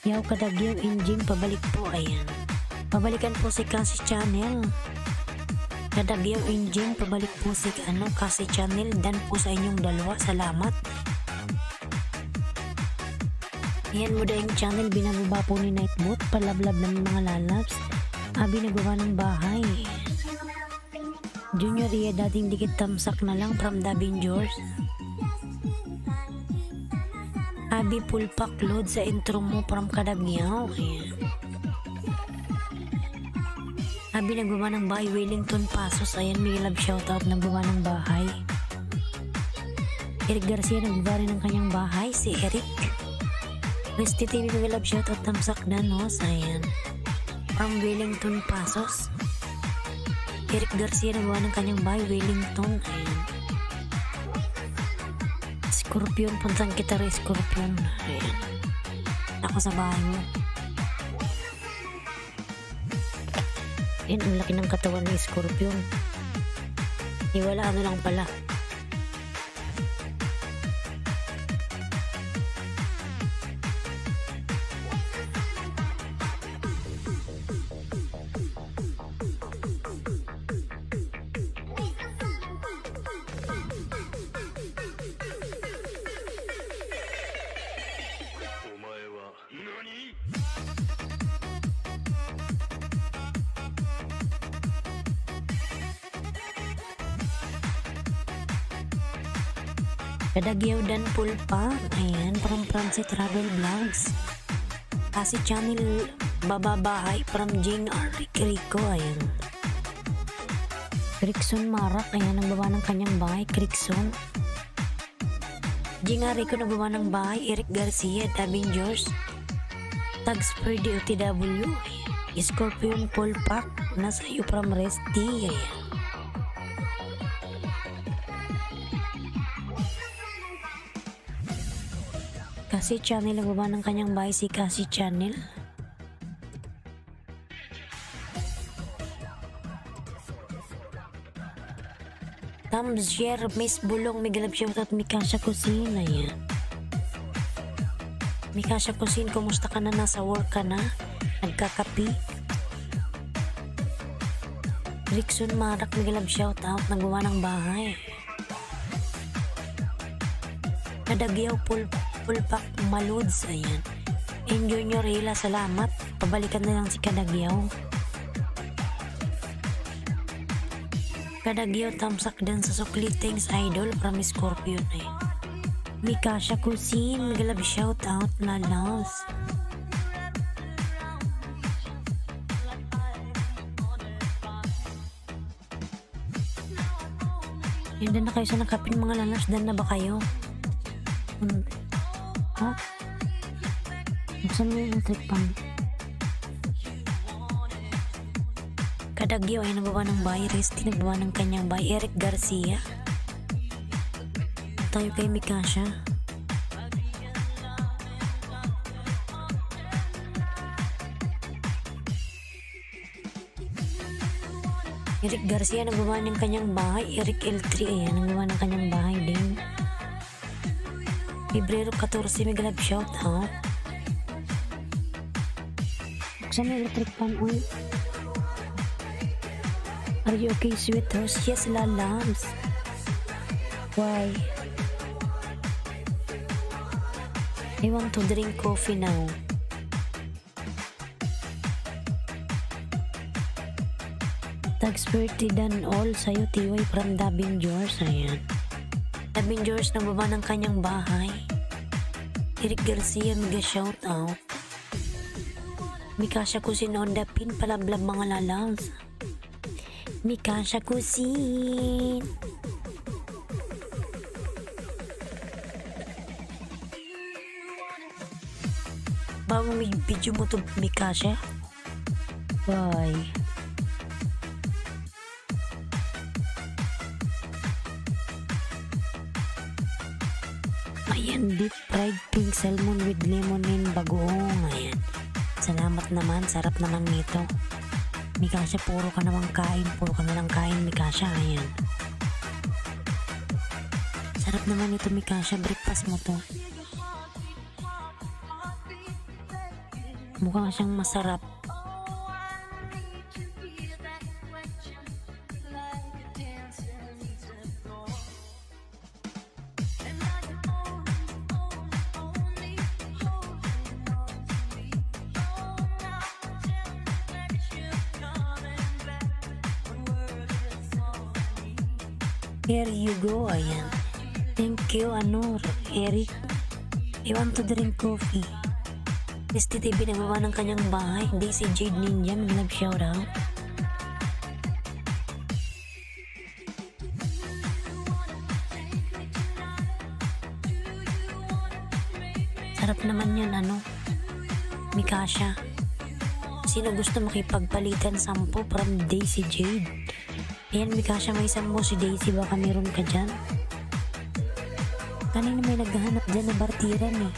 Yaw Cadagao in Jing, pabalik po, ayan. Pabalikan po si Kasi Channel. Cadagao in Jing, pabalik po si Kasi Channel, dan po sa inyong dalawa, salamat. Ayan mo dahil channel, binababa po ni Nightbot, palablab ng mga lalabs. Abi nagawa ng bahay. Junior Ria, dating Dikit Tamsak na lang from Davin George. Abi full pack load sa intro mo from Cadagao. Ayan. Abi nagawa ng bahay, Wellington Pasos. Ayan, may love shoutout, nagawa ng bahay. Eric Garcia nagbaba rin ng kanyang bahay. Si Eric. Christy TV Mega Love shoutout Tamsak Danos. Ayan. From Wellington, Pasos. Eric Garcia nagawa ng kanyang bahay. Wellington. Ayan. Scorpion. Puntang kita rin Scorpion. Ayan. Ako sa bahay mo. Ayan, ang laki ng katawan ni Scorpion. Wala ano lang pala. Kadagyaw dan Pulpa. Ayan, from Francie Travel Vlogs. Kasi channel Bababahay from Jing R. Rico. Ayan. Crickson Marak. Ayan, nagbaba ng kanyang bahay. Crickson. Jing R. Rico nagbaba ng bahay. Eric Garcia, Avengers. Tags per DOTW. Scorpion Pulpak. Nasa iyo from Resty. Ayan. Kasi channel nagbaba ng kanyang bahay si Kasi channel. Thumbs share Miss Bulong Mega Love shoutout Mikasha Kusina. Yan. Mikasha Kusin, kumusta ka na? Nasa work ka na? Nagkakapi? Rickson Marak Mega Love shoutout nagbawa ng bahay. Kadagyaw Pulpak Maluds. Ayan. Enjoy nyo Rila, salamat. Pabalikan na lang si Kadagyaw. Kadagyaw tamsak din sa Suklitings Idol from Scorpion. Mikasha Kusin Mega Love shoutout na loves. Yan na kayo sa nakapin mga lalas. Dan na ba kayo? Ha? Buksan mo yung trick pan. Kadagyaw ay nagbawa ng bahay. Resty nagbawa ng kanyang bahay. Eric Garcia. Tayo kay Mikasha. Eric Garcia nagbawa ng kanyang bahay. Eric L3 ayan nagbawa ng kanyang bahay din. Pebrero 14 Mega Love shoutout. Buksan mo electric pan on. Are you okay, sweet rose? Yes, lalams. Why? I want to drink coffee now. Tags birthday dan all sa'yo, TY from Dabing George. Ayan. Dabing George nagbaba ng kanyang bahay. Eric Garcia, mega shoutout. Mikasha Kusin on the pin, palablab mga lalams. Mikasha Kusin. Bago may video mo to Mikasha. Bye. Ayan, deep fried pink salmon with lemon and bagoong. Ayan. Salamat naman, sarap naman nito. Mikasha, puro ka naman kain. Puro ka nalang kain, Mikasha. Ayan. Sarap naman ito, Mikasha. Breakfast mo to. Mukhang siyang masarap. Here you go. Ayan. Thank you, Eric. I want to drink coffee. Misty TV nagawa ng kanyang bahay. Hindi si Jade Ninja. May love shoutout. Sarap naman yan, Mikasha. Sino gusto makipagpalitan 10 from Daisy Jade? Ayan, Mikasha, may 10 si Daisy. Baka meron ka dyan. Kanina may naghahanap dyan na bartiran eh.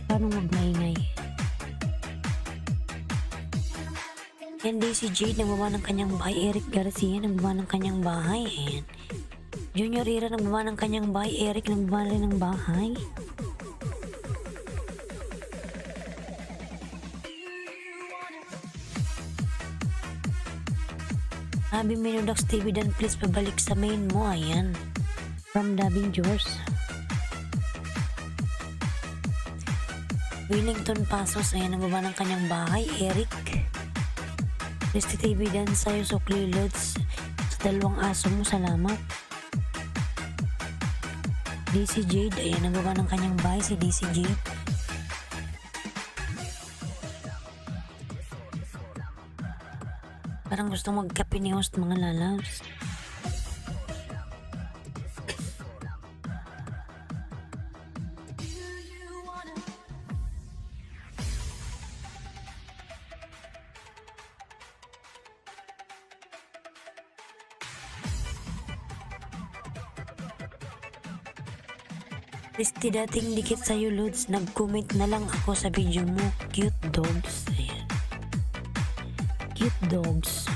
Paano magmaingay? And Daisy Jade nagbawa ng kanyang bahay. Eric Garcia nagbawa ng kanyang bahay. Ayan. Junior Ira nagbawa ng kanyang bahay. Eric nagbawa rin ng bahay. Sabi Minodox TV dan please pabalik sa main mo. Ayan. From Dubbing George. Willington Pasos. Ayan, nagbawa ng kanyang bahay. Eric. Christy TV dan sa'yo Sukli Lods sa 2 aso mo, salamat. Daisy Jade, ayan, nagawa ng kanyang bahay si Daisy Jade. Parang gusto magkape ni host, mga lalabs. Christy, dating dikit sa'yo, Lods. Nag-comment na lang ako sa video mo. Cute dogs. Ayan. Cute dogs.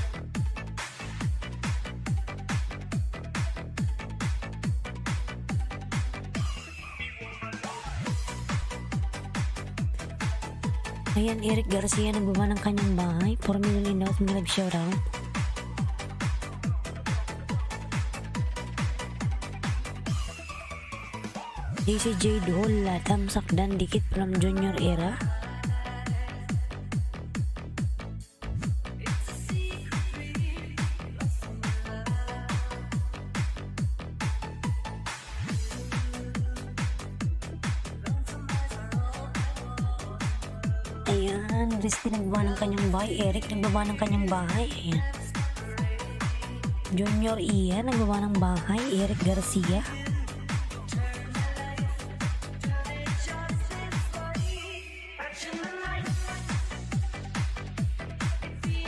Ayan, Eric Garcia nagbawa ng kanyang bahay. 4 million daw nag-shoutout. Daisy Jade Hola, tamsak dan dikit from Junior Era. Ayan, Christy nagbawa ng kanyang bahay. Eric nagbawa ng kanyang bahay. Ayan. Junior Ian nagbawa ng bahay. Eric Garcia.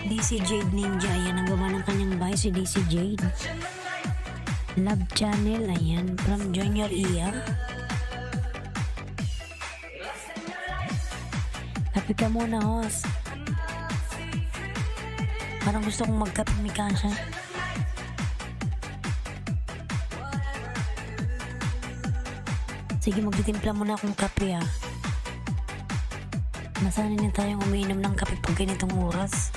Daisy Jade Ninja, ayan, nagawa ng kanyang bahay si Daisy Jade. Love Channel, ayan, from Junior Iya. Kape ka muna, host. Parang gusto kong magkape, Mikasha. Sige, magtitimpla muna akong kape, ah. Nasanay na tayong umiinom ng kape pag ganitong oras.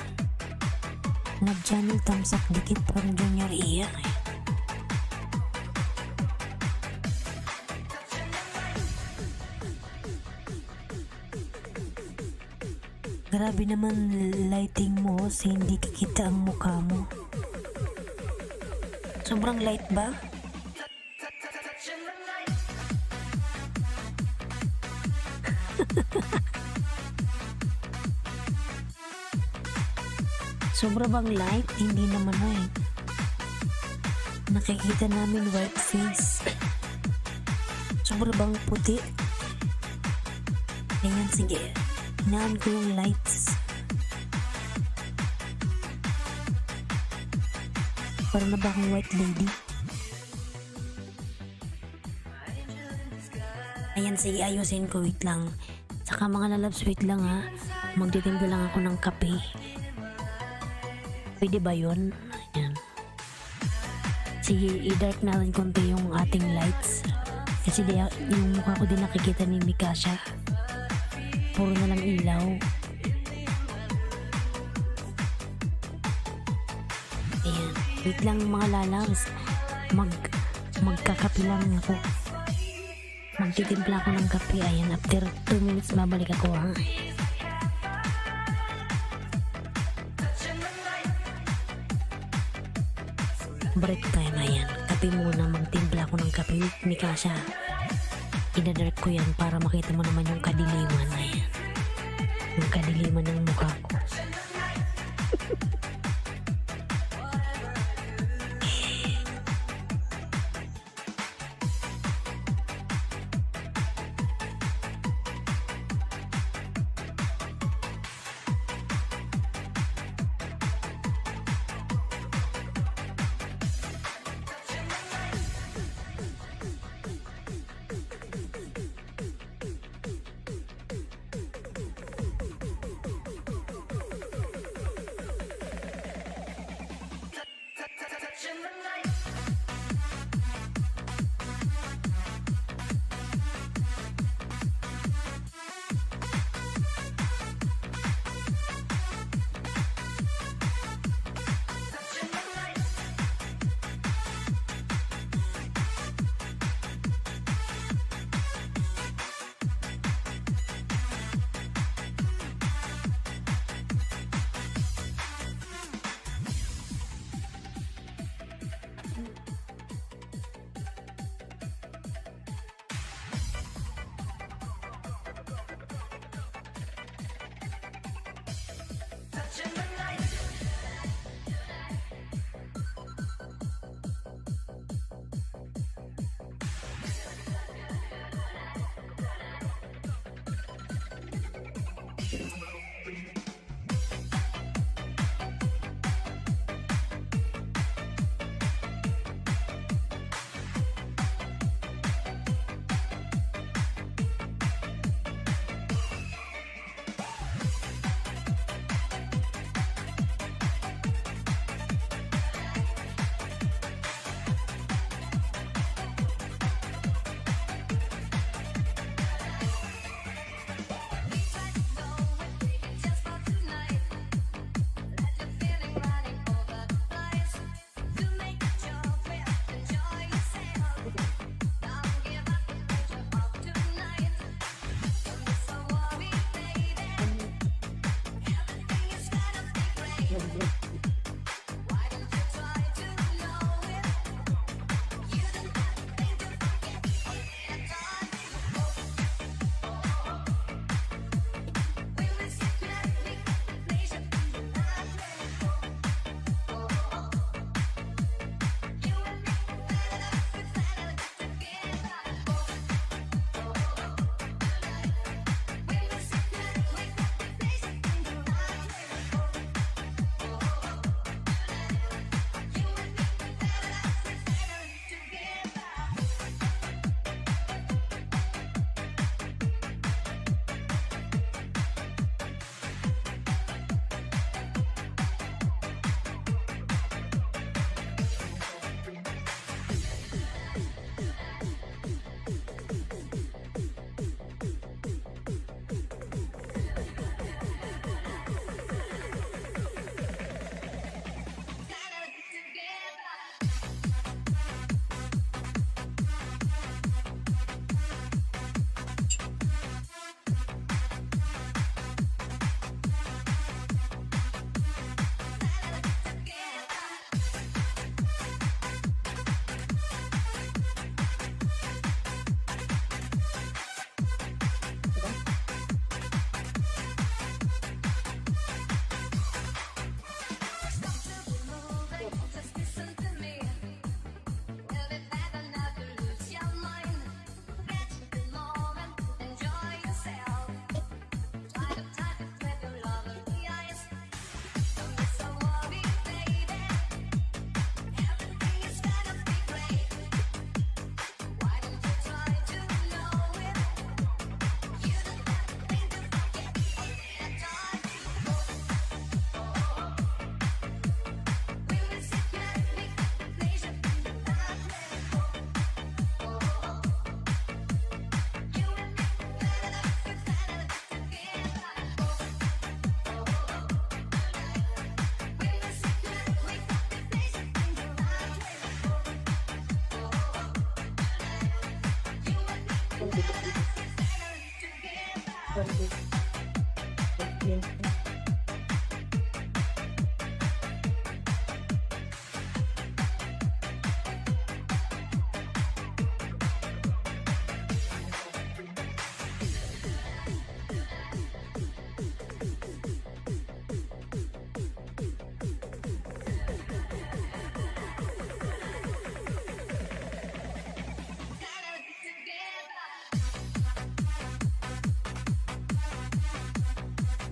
Love Channel, tamsak dikit from Junior Iya. Grabe naman lighting mo, hindi kikita ang mukha mo. Sobrang light ba? Sobra bang light? Hindi naman eh. Nakikita namin white face. Sobra bang puti? Ayan, sige. Hinaan ko yung lights. Para na ba akong white lady? Ayan, sige, ayusin ko. Wait lang. Saka mga lalabs, wait lang ha. Magtitimpla lang ako ng kape. Pwede ba yun? Ayan. Sige, i-dark na rin konti yung ating lights. Kasi yung mukha ko din nakikita ni Mikasha. Puro na lang ilaw. Ayan. Wait lang mga lalabs. Magkakape lang ako. Magtitimpla ako ng kape. Ayan, after 2 minutes babalik ako ha. Break time, ayan. Kape muna, magtimpla ako ng kape with Mikasha. Idadark ko yan para makita mo naman yung kadiliman na yan. Yung kadiliman ng mukha ko.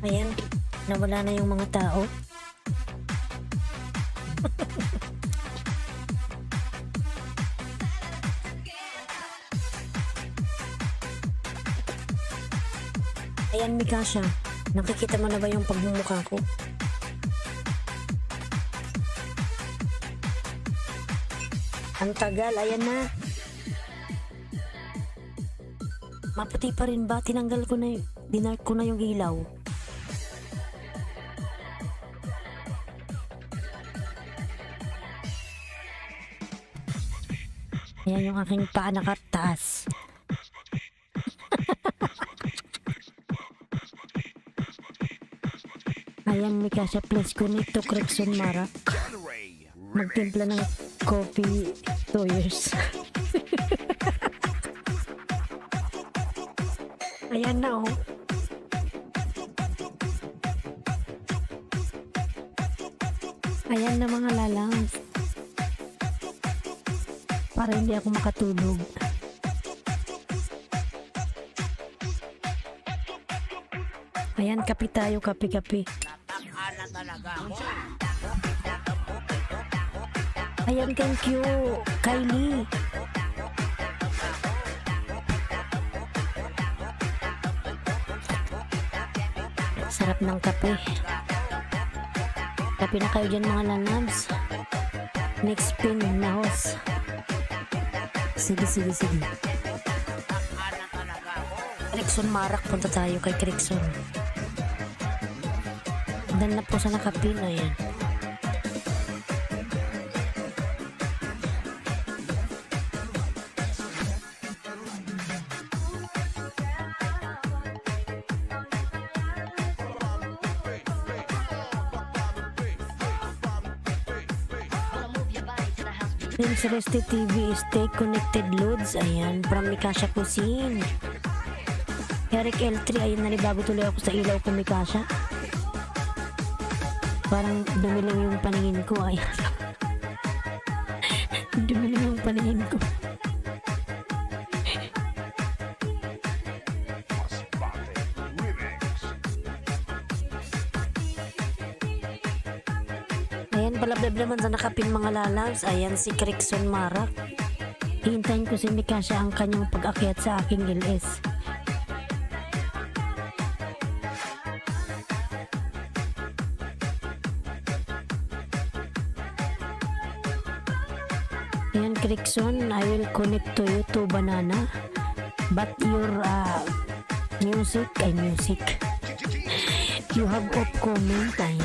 Ayan, nawala na yung mga tao. Ayan, Mikasha. Nakikita mo na ba yung pagmumukha ko? Ang tagal, ayan na. Maputi pa rin ba? Tinanggal ko na dinark ko na yung ilaw. Ayan yung aking paa nakataas. Ayan, Mikasha, please connect to Crexon Mara. John Ray. Magtimpla ng coffee 2 years. Ayan na, oh. Ayan na, mga lalang. Para hindi ako makatulog. Ayan, kape tayo, kape-kape. Nataka na talaga ako. Ayan, thank you, Kylie. Sarap ng kape. Kape na kayo dyan, mga lalabs. Next spin na host. Sige. Nataka na talaga ako. Crexon Marak, punta tayo kay Crexon. Dan na po sa nakapin na yan. Prince Resti TV, stay connected loads. Ayan, from Mikasha Cuisine. Eric L3, ayun, nanibago tuloy ako sa ilaw ko, Mikasha. Parang dumilim yung paningin ko. Ayan. Dumilim yung paningin ko. Ayan, palablab naman sa nakapin, mga lalabs. Ayan, si Crexon Marak. Hihintayin ko si Mikasha ang kanyang pag-akyat sa aking LS. Ayan, Crexon, I will connect to you to banana. But your music. You have off comment. Ayan.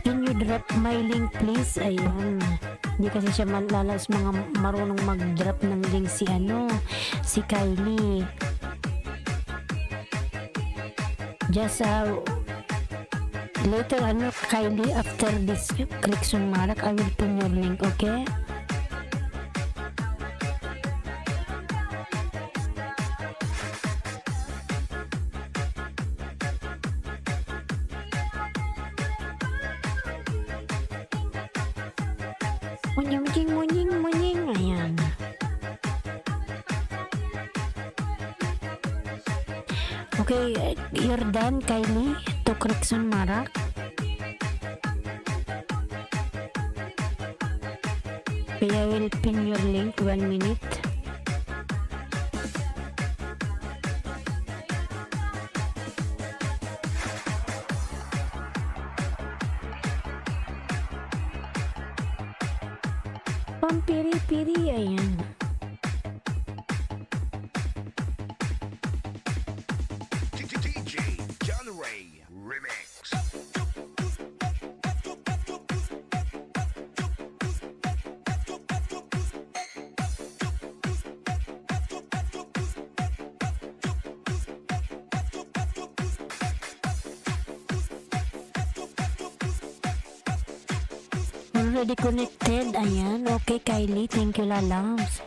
Can you drop my link please? Ayun. Hindi kasi siya malalas mga marunong mag-drop ng link si Kylie. Just later Kylie, after this Crexon Marak, I will pin your link, okay? Munying. Ayan. Okay, you're done, Kylie, to Crexon Marak. Okay, I will pin your link 1 minute. Pampiri-piri, ayan. DJ John Ray Remix. already connected. Ayan. Okay, Kylie. Thank you, Lalabs.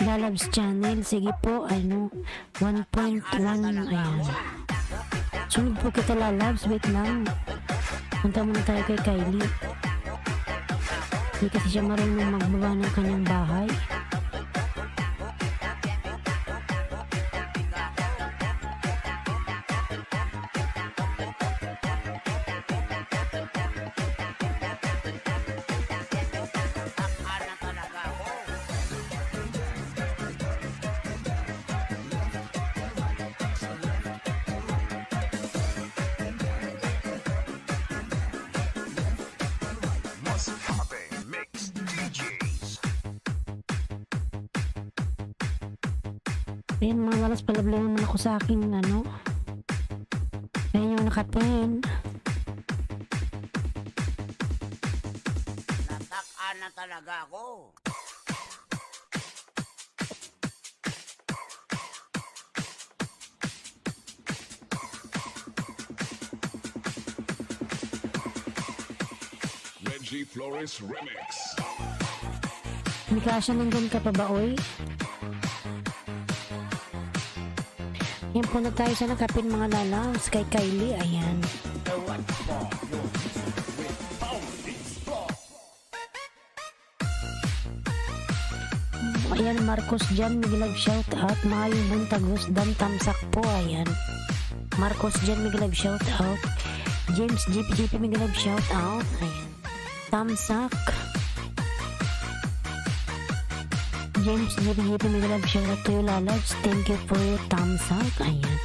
Lalabs channel. Sige po. 1.1. Ayan. Sunod po kita, Lalabs. Wait lang. Punta muna tayo kay Kylie. Hindi kasi siya marunong magbaba ng kanyang bahay. Takal na talaga ako. What's poppin'? Mix DJs. Ayan mga lalas, palabla naman ako sa aking ayan yung nakapin. Natakal na talaga ako. Reggie Flores Remix. Mikasha, nandun ka pa ba, oy? Ayan po na tayo sa nakapin mga lalas kay Kylie. Ayan. Ayan, Marcos Jan, Miguelag shout out. Maayong Buntagos, Dan Tamsak po. Ayan. Marcos Jan, Miguelag shout out. James GP Miguelag shout out. Ayan. Tamsak. James GP Miguelag shout out to you, Lalabs. Thank you for your Tamsak. Ayan.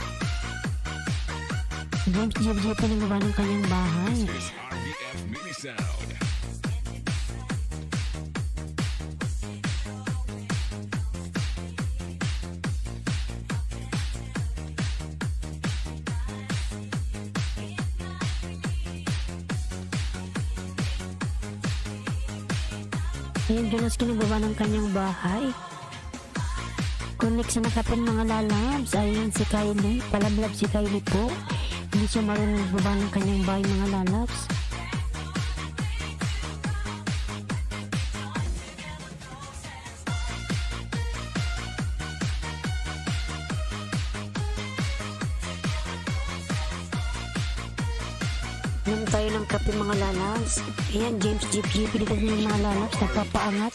James GP nagawa ng kanyang bahay. This is RDF Mini Sound. Ayan, Jonas ginagawa ng kanyang bahay. Connect sa nakapin mga lalabs. Ayan si Kylie. Palablab si Kylie po. Hindi siya marunong magbaba ng kanyang bahay mga lalabs. Ayan tayo ng kape mga lalabs. Ayan, James GP dito ng mga lalabs. Nagpapaangat.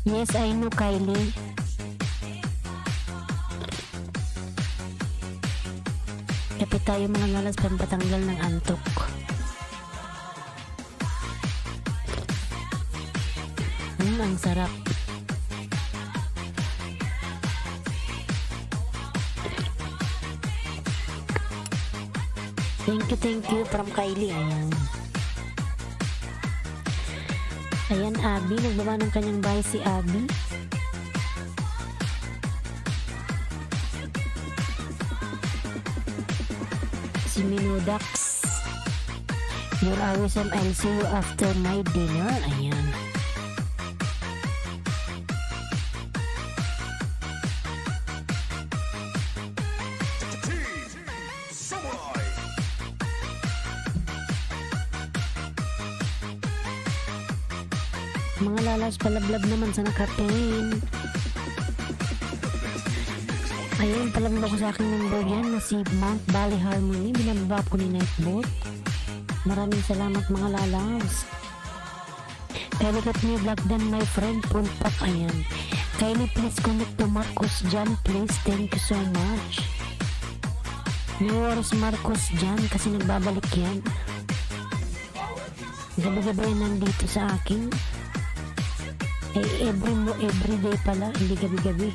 Yes, I know, Kylie. Kapit tayo mga lalas pampatanggal ng antok. Ang sarap. Thank you from Kylie. Ayan. Ayan, Abby. Nagbaba ng kanyang bahay si Abby. Si Minudax. You're awesome. I'll see you after my dinner. Ayan. Team Samurai. Mga lalas, palablab naman sa nakapin. Ayun, palablab ko sa aking member yan na si Mount Valley Harmony. Binababa ko ni Nightbot. Maraming salamat mga lalas. Kylie got me vlog dan my friend Punpak. Ayan. Kylie, please connect to Marcos Jan, please. Thank you so much. No worries, Marcos Jan, kasi nagbabalik yan. Gabi-gabi yan nandito sa akin. Everyday pala, hindi gabi-gabi.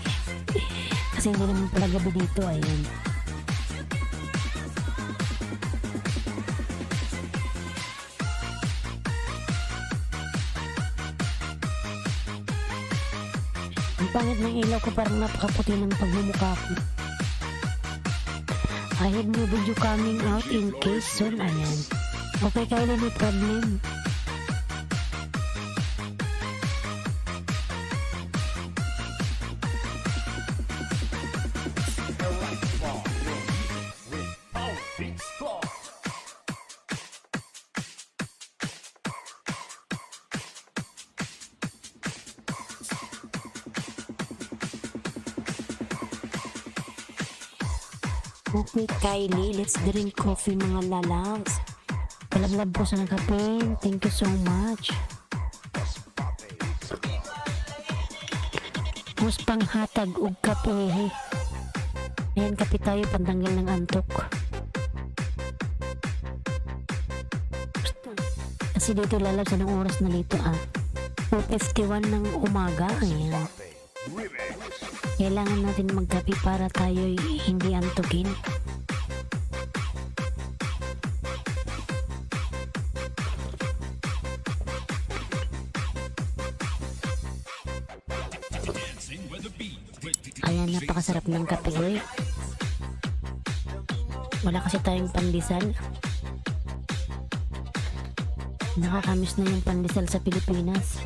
Kasi hindi naman pala gabi dito. Ayan. Ang pangit ng ilaw ko, parang napakaputi ng pagmumukha ko. I have new video coming out in case soon. Ayan. Okay, Kylie, no problem. Okay, Kylie, let's drink coffee mga lalabs. Palablab po sa nagkape. Thank you so much. Mas panghatag og kape. Ayan, kape tayo pantanggal ng antok. Kasi dito lalabs ng oras na dito 2:51 ng umaga. Ayan. Kailangan natin magkape para tayo hindi antukin. Ayan, napakasarap ng kape. Oy. Wala kasi tayong pandesal. Nakakamiss na yung pandesal sa Pilipinas.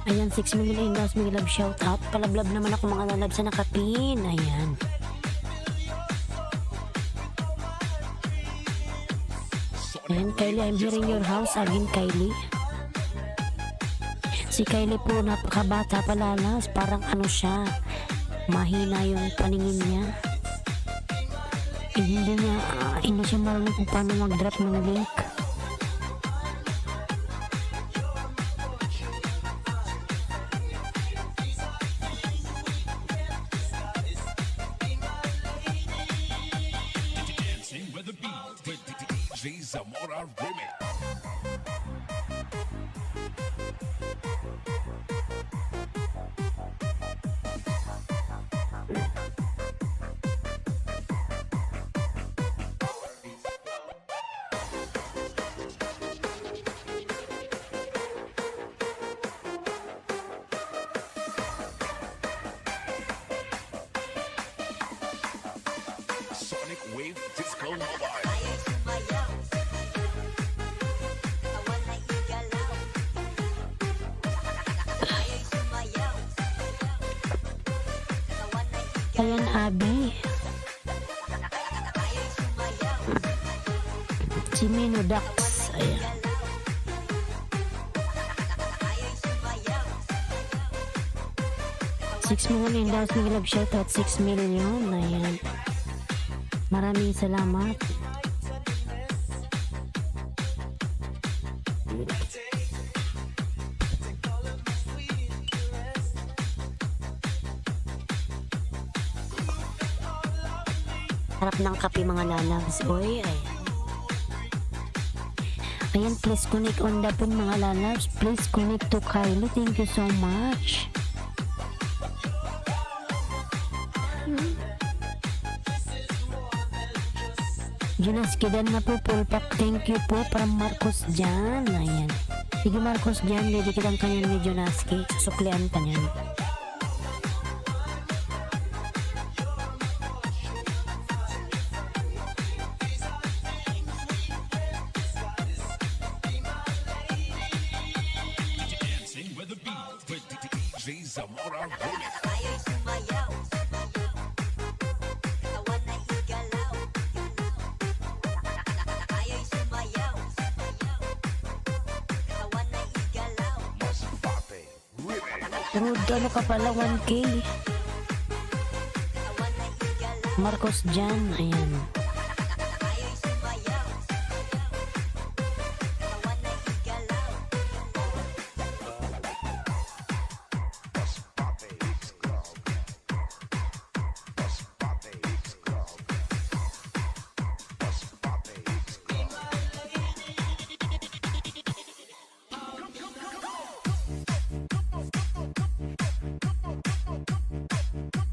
Ayan, 6 million indos, may love shout out. Palablab naman ako mga lalab sa nakapin. Ayan. Ayan, Kylie, I'm here in your house again, Kylie. Si Kylie po, napakabata palalas. Parang ano siya, mahina yung paningin niya. Hindi siya marunong kung paano mag-drop ng link. DJ Zamora Remix. Sonic Wave Disco Mobile. Ayan, Abby. Si Mino Dax. Ayan. $6 million indos, may love shoutout. 6 million. Ayan. Maraming salamat. Harap ng kape mga lalabs. Oy, ay. Ayan, please connect on the phone mga lalabs. Please connect to Kylie. Thank you so much. Jonas Kidan na po, full pack. Thank you po from Marcos Jan. Ayan. Sige Marcos Jan, ready kitang kanyan ni Jonaski. Susuklian ka niyan. Dancing with the beat with DJ Zamora Remix. Rude, ano ka pala, 1K. Marcos Jan, ayan.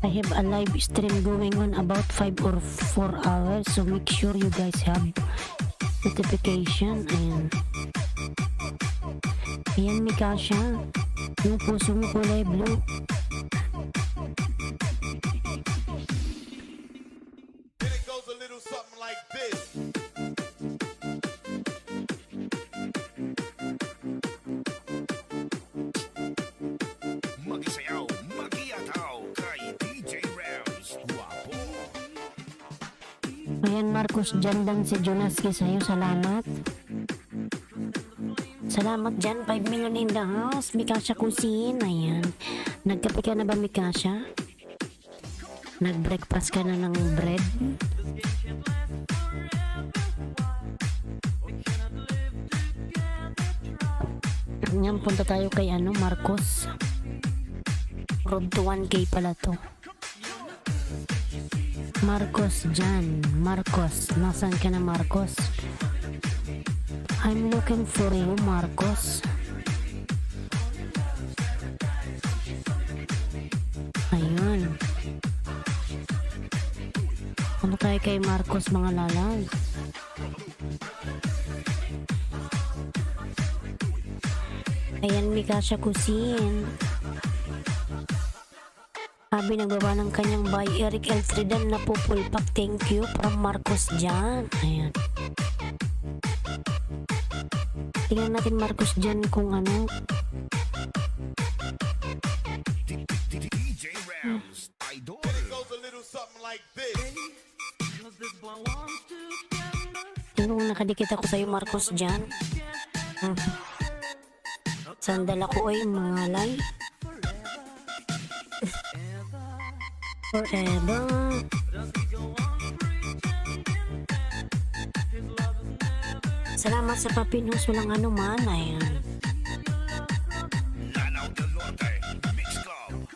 I have a live stream going on about 5 or 4 hours, so make sure you guys have notification. Ayan, Mikasha, yung puso mo kulay blue. Then it goes a little something like this. Magisayaw, magiyataw kay DJ Rams. Guwapo. Ayan, Marcos Jandan si Jonas sa'yo, salamat. Salamat dyan. 5 million in the house. Mikasha Kusin. Ayan. Nagkape ka na ba, Mikasha? Nag-breakfast ka na ng bread? Yan, punta tayo kay Marcos. Road to 1K pala to. Marcos dyan. Marcos. Nasaan ka na, Marcos? I'm looking for you, Marcos. Ayun. Ano tayo kay Marcos, mga lalang? Ayan, Mikasha Kusin. Sabi nagbaba ng kanyang by Eric L. Tridan na pupulpak. Thank you from Marcos dyan. Ayan. Tingnan natin, Marcos dyan, kung ano. DJ Rams, Idol. It goes a little something like this. Yung nakadikit ako sa'yo, Marcos dyan. Sandal ako, oy, mga lay. Forever. Salamat sa papinos, walang anuman. Ayan. Lanao del Norte, Mix Club.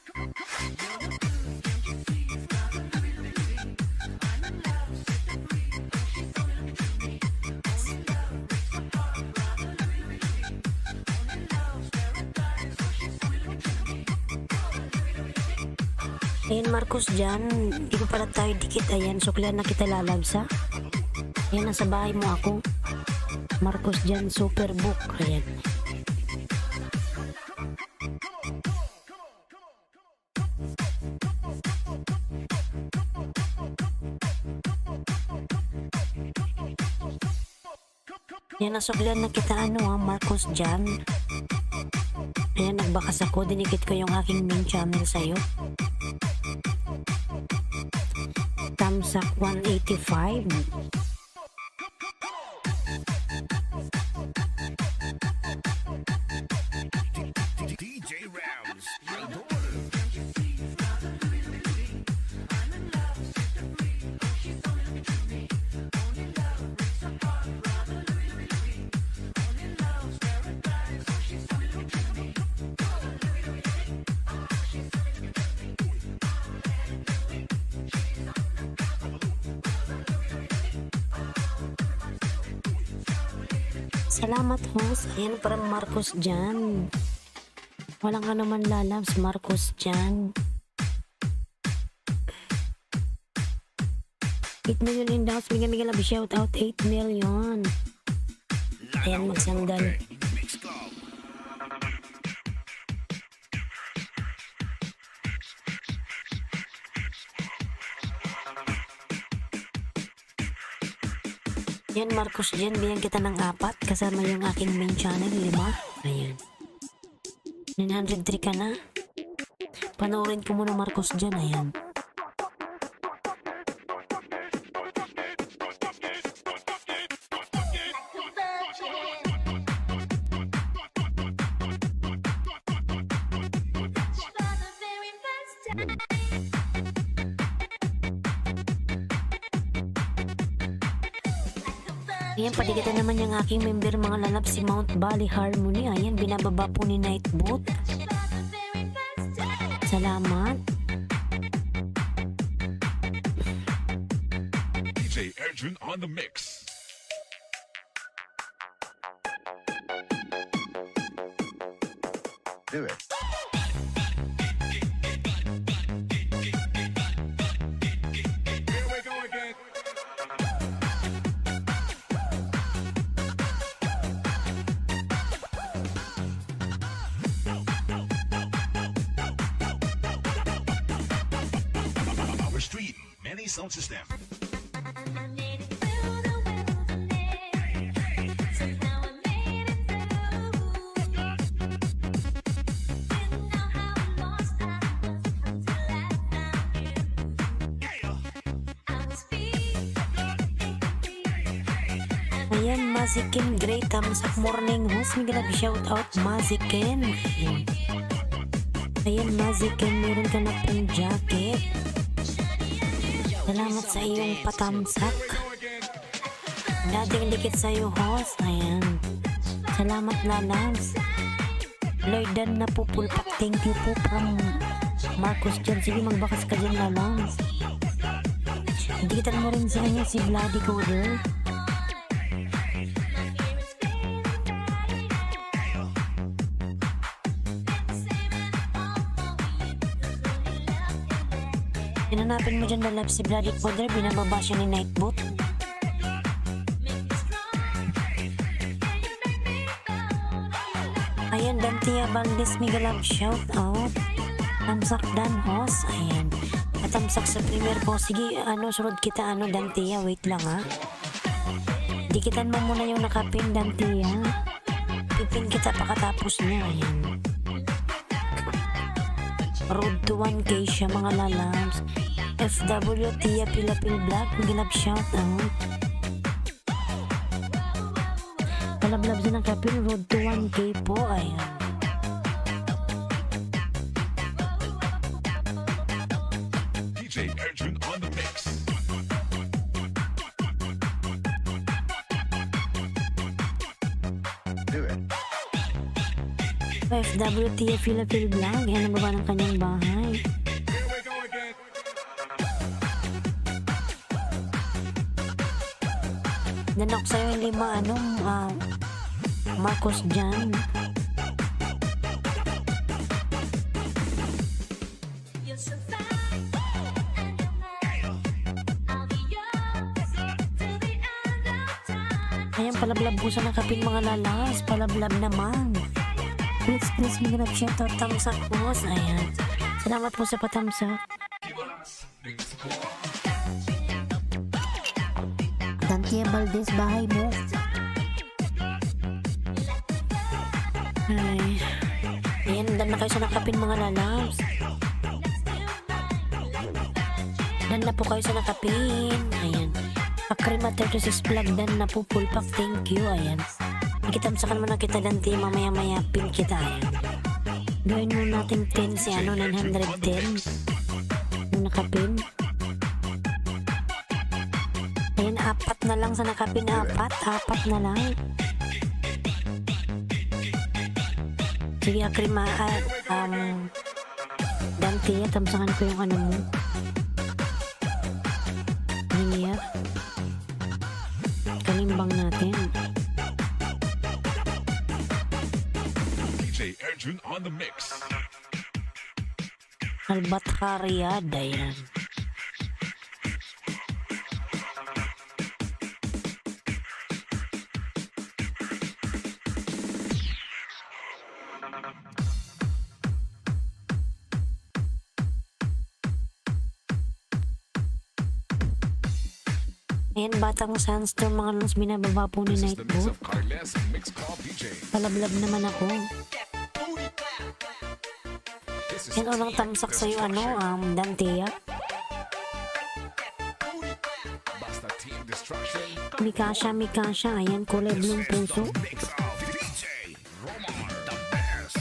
Ayan, Marcos dyan. Hindi ko pala tayo dikit. Ayan, suklan na kita lalabsa. Ayan, nasa bahay mo ako. Marcos dyan, Superbook. Ayan. Ayan, nasuklan na kita Marcos dyan. Ayan, nagbakas ako. Dinikit ko yung aking main channel sa'yo. Tamsak 185. DJ Rams, Idol. Salamat, host. Ayan, parang Marcos dyan. Walang ka naman lalabs, Marcos dyan. 8 million in the house. Bigyan love shout out. 8 million. Ayan, magsandal. Mix Club. Yan, Marcos dyan. Bigyan kita ng 4. Kasama yung aking main channel, 5. Ayan. 903 ka na. Panoorin ko muna, Marcos dyan. Ayan. Ayan, padikitan naman yung aking member, mga lalap, si Mount Valley Harmony. Ayan, binababa po ni Nightboot. Salamat. DJ Edwin on the mix. Do it. Here we go again. Our street, many sound system. Ayan, Maziken, great thumbs up morning host. May grab shout out, Maziken. Ayan, Maziken, meron ka na pong jacket. Salamat sa iyong patamsak. Dating dikit sa iyo, host. Ayan. Salamat, Lalabs. Lloydan na po, pulpak. Thank you po from Marcos dyan. Sige, magbakas ka dyan, Lalabs. Dikitan mo rin sa kanya si Bloody Coder. Hinanapin mo dyan, Lalabs, si Bloody Coder. Binababa siya ni Nightbot. Ayan, Dantia Valdez, mega love shout out. Tamsak Dan host. Ayan. Patamsak sa premier ko. Sige, sunod kita, Dantia. Wait lang, ha. Dikitan mo muna yung nakapin, Dantia. Pipin kita pakatapos niya. Ayan. Road to 1K siya, mga lalabs. FW Tia Pilapil Black, mega love shout out. Palablab din ang kapil, road to 1K po. Ayan. DJ Arjun on the mix. Do it. FWT Philippine Vlog. Yan ang baba ng kanyang bahay. Here we go again. Nanok sa'yo yung 5 Marcos dyan. You're so fine, and you're mine. I'll be yours till the end of time. Ayan, palablab po sa nakapin, mga lalas. Palablab naman. Please, mga nag-shoutout, tamsak po. Ayan. Salamat po sa patamsak. Dantia Valdez, bahay mo. Ay. Ayan, dan na kayo sa nakapin, mga lalabs. Dan na po kayo sa nakapin. Ayan. Pakrima 36 vlog, dan na po pulpak. Thank you. Ayan. Ikitamsakan mo na kita, Danti. Mamaya-maya pin kita. Ayan. Gawin mo natin 10 si 910. Yung nakapin. Ayan, 4 na lang sa nakapin. 4 na lang. Sige, Akrima, Dante, tamsakan ko yung mo. Niya. Kalimbang natin. DJ Arjun on the mix. Albat Haryad, ayan. Ayan, Batang Sandstorm, mga los, binababa po ni This is the mix Nightbot. of Carles Mix Call DJ. Palablab naman ako. This is Yan, unang tamsak sa'yo, Dantea. Basta Team Destruction. Mikasha, ayan, kulay blue puso. Mix of DJ Romar, the best.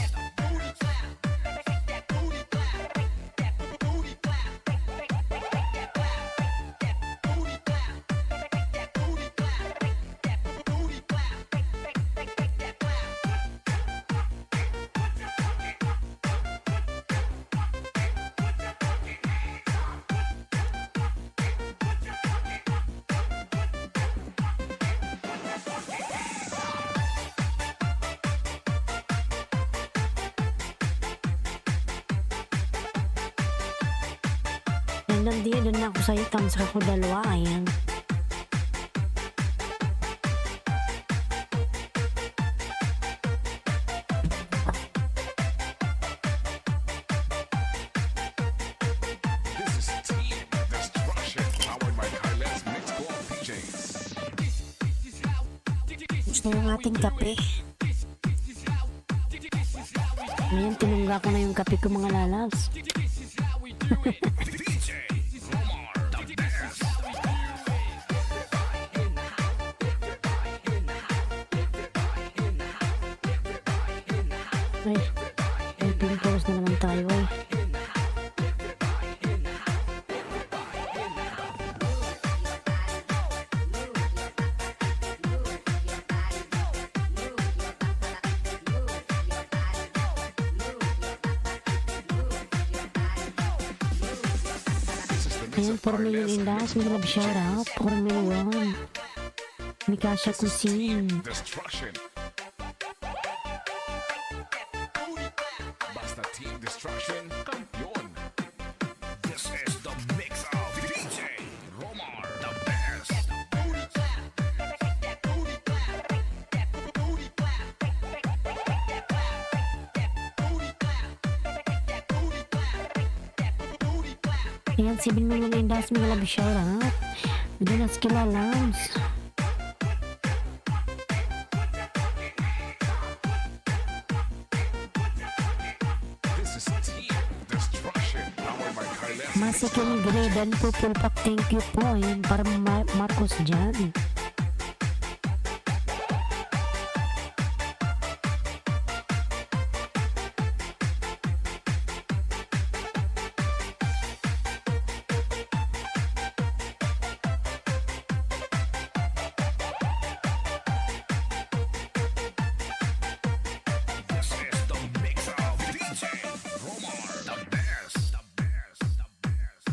Yan, Dantea, doon na ako sa'yo, tamsak ako 2, ayan. This is Team Destruction, powered by Carles Mix Call DJs. Gusto yung ating kape. Ayan, tinungga ko na yung kape ko, mga lalas. DJ Romar, the best. Ay, may pimples na naman tayo ay. Ayan, 4 million in dash. May love shoutout. 4 million. Mikasha Kusin. Destruction. Basta Team Destruction Kampiyon. This is the mix of DJ Romar, the best. Ayan, 7 million in dash. May love shoutout. Dinas Kilalams. This is Team Destruction. Powered by Kailas. Masikin Gradan po pulpak. Thank you po. Ayan, para Marcos dyan. This is the mix of DJ Romar, the best. The best. The best.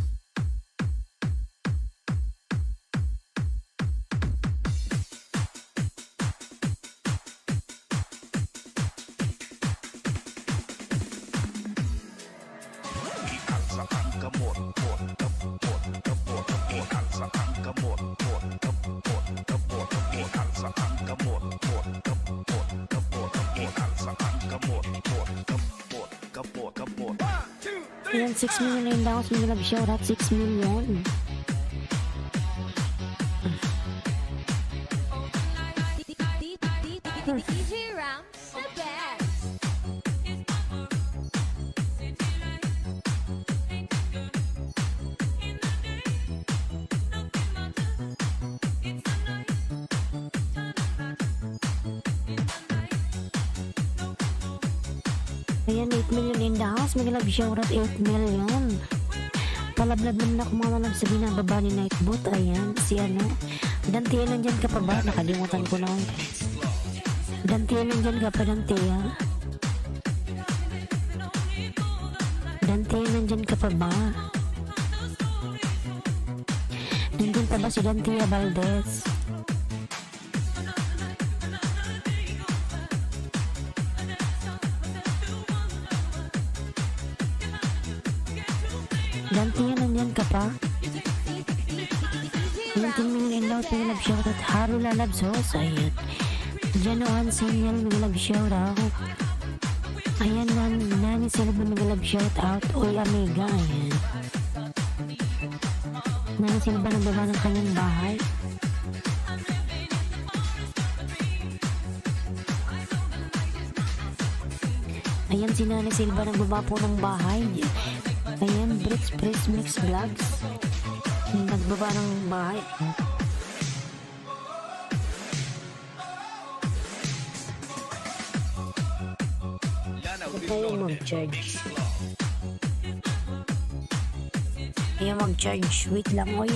Ikan sa ang gamot, gamot, gamot, gamot. Ikan sa ang gamot, gamot, gamot, gamot. Ikan sa ang gamot, gamot, gamot, gamot. Ikan sa ang gamot, gamot, gamot, gamot, gamot. Ayan, 6 million in dash. May love shoutout. 6 million. DJ Rams, the best. Ayan, 8 million in the house. May love shoutout. 8 million. Palablad naman ako mga malam sa binababa ni Nightbot. Ayan, si ano. Dante, nandyan ka pa ba? Nakalimutan ko na. Dante, nandyan ka pa, Dante, ha? Dante, nandyan ka pa ba? Nandyan pa ba si Dante Valdez? Dante, nandyan ka pa? 19 million in love, may love shoutout. Harula Loves Host, ayan. Janoan Samuel, may love shoutout. Ayan, Nani Silva, may love shoutout. Oy, Amiga, ayan. Nani Silva, nagbaba ng kanyang bahay. Ayan, si Nani Silva, nagbaba po ng bahay. Ayan, Brits Press Mix Vlogs. Nagbaba ng bahay. Huwag tayo mag-charge. Ayaw mag-charge. Wait lang, oy.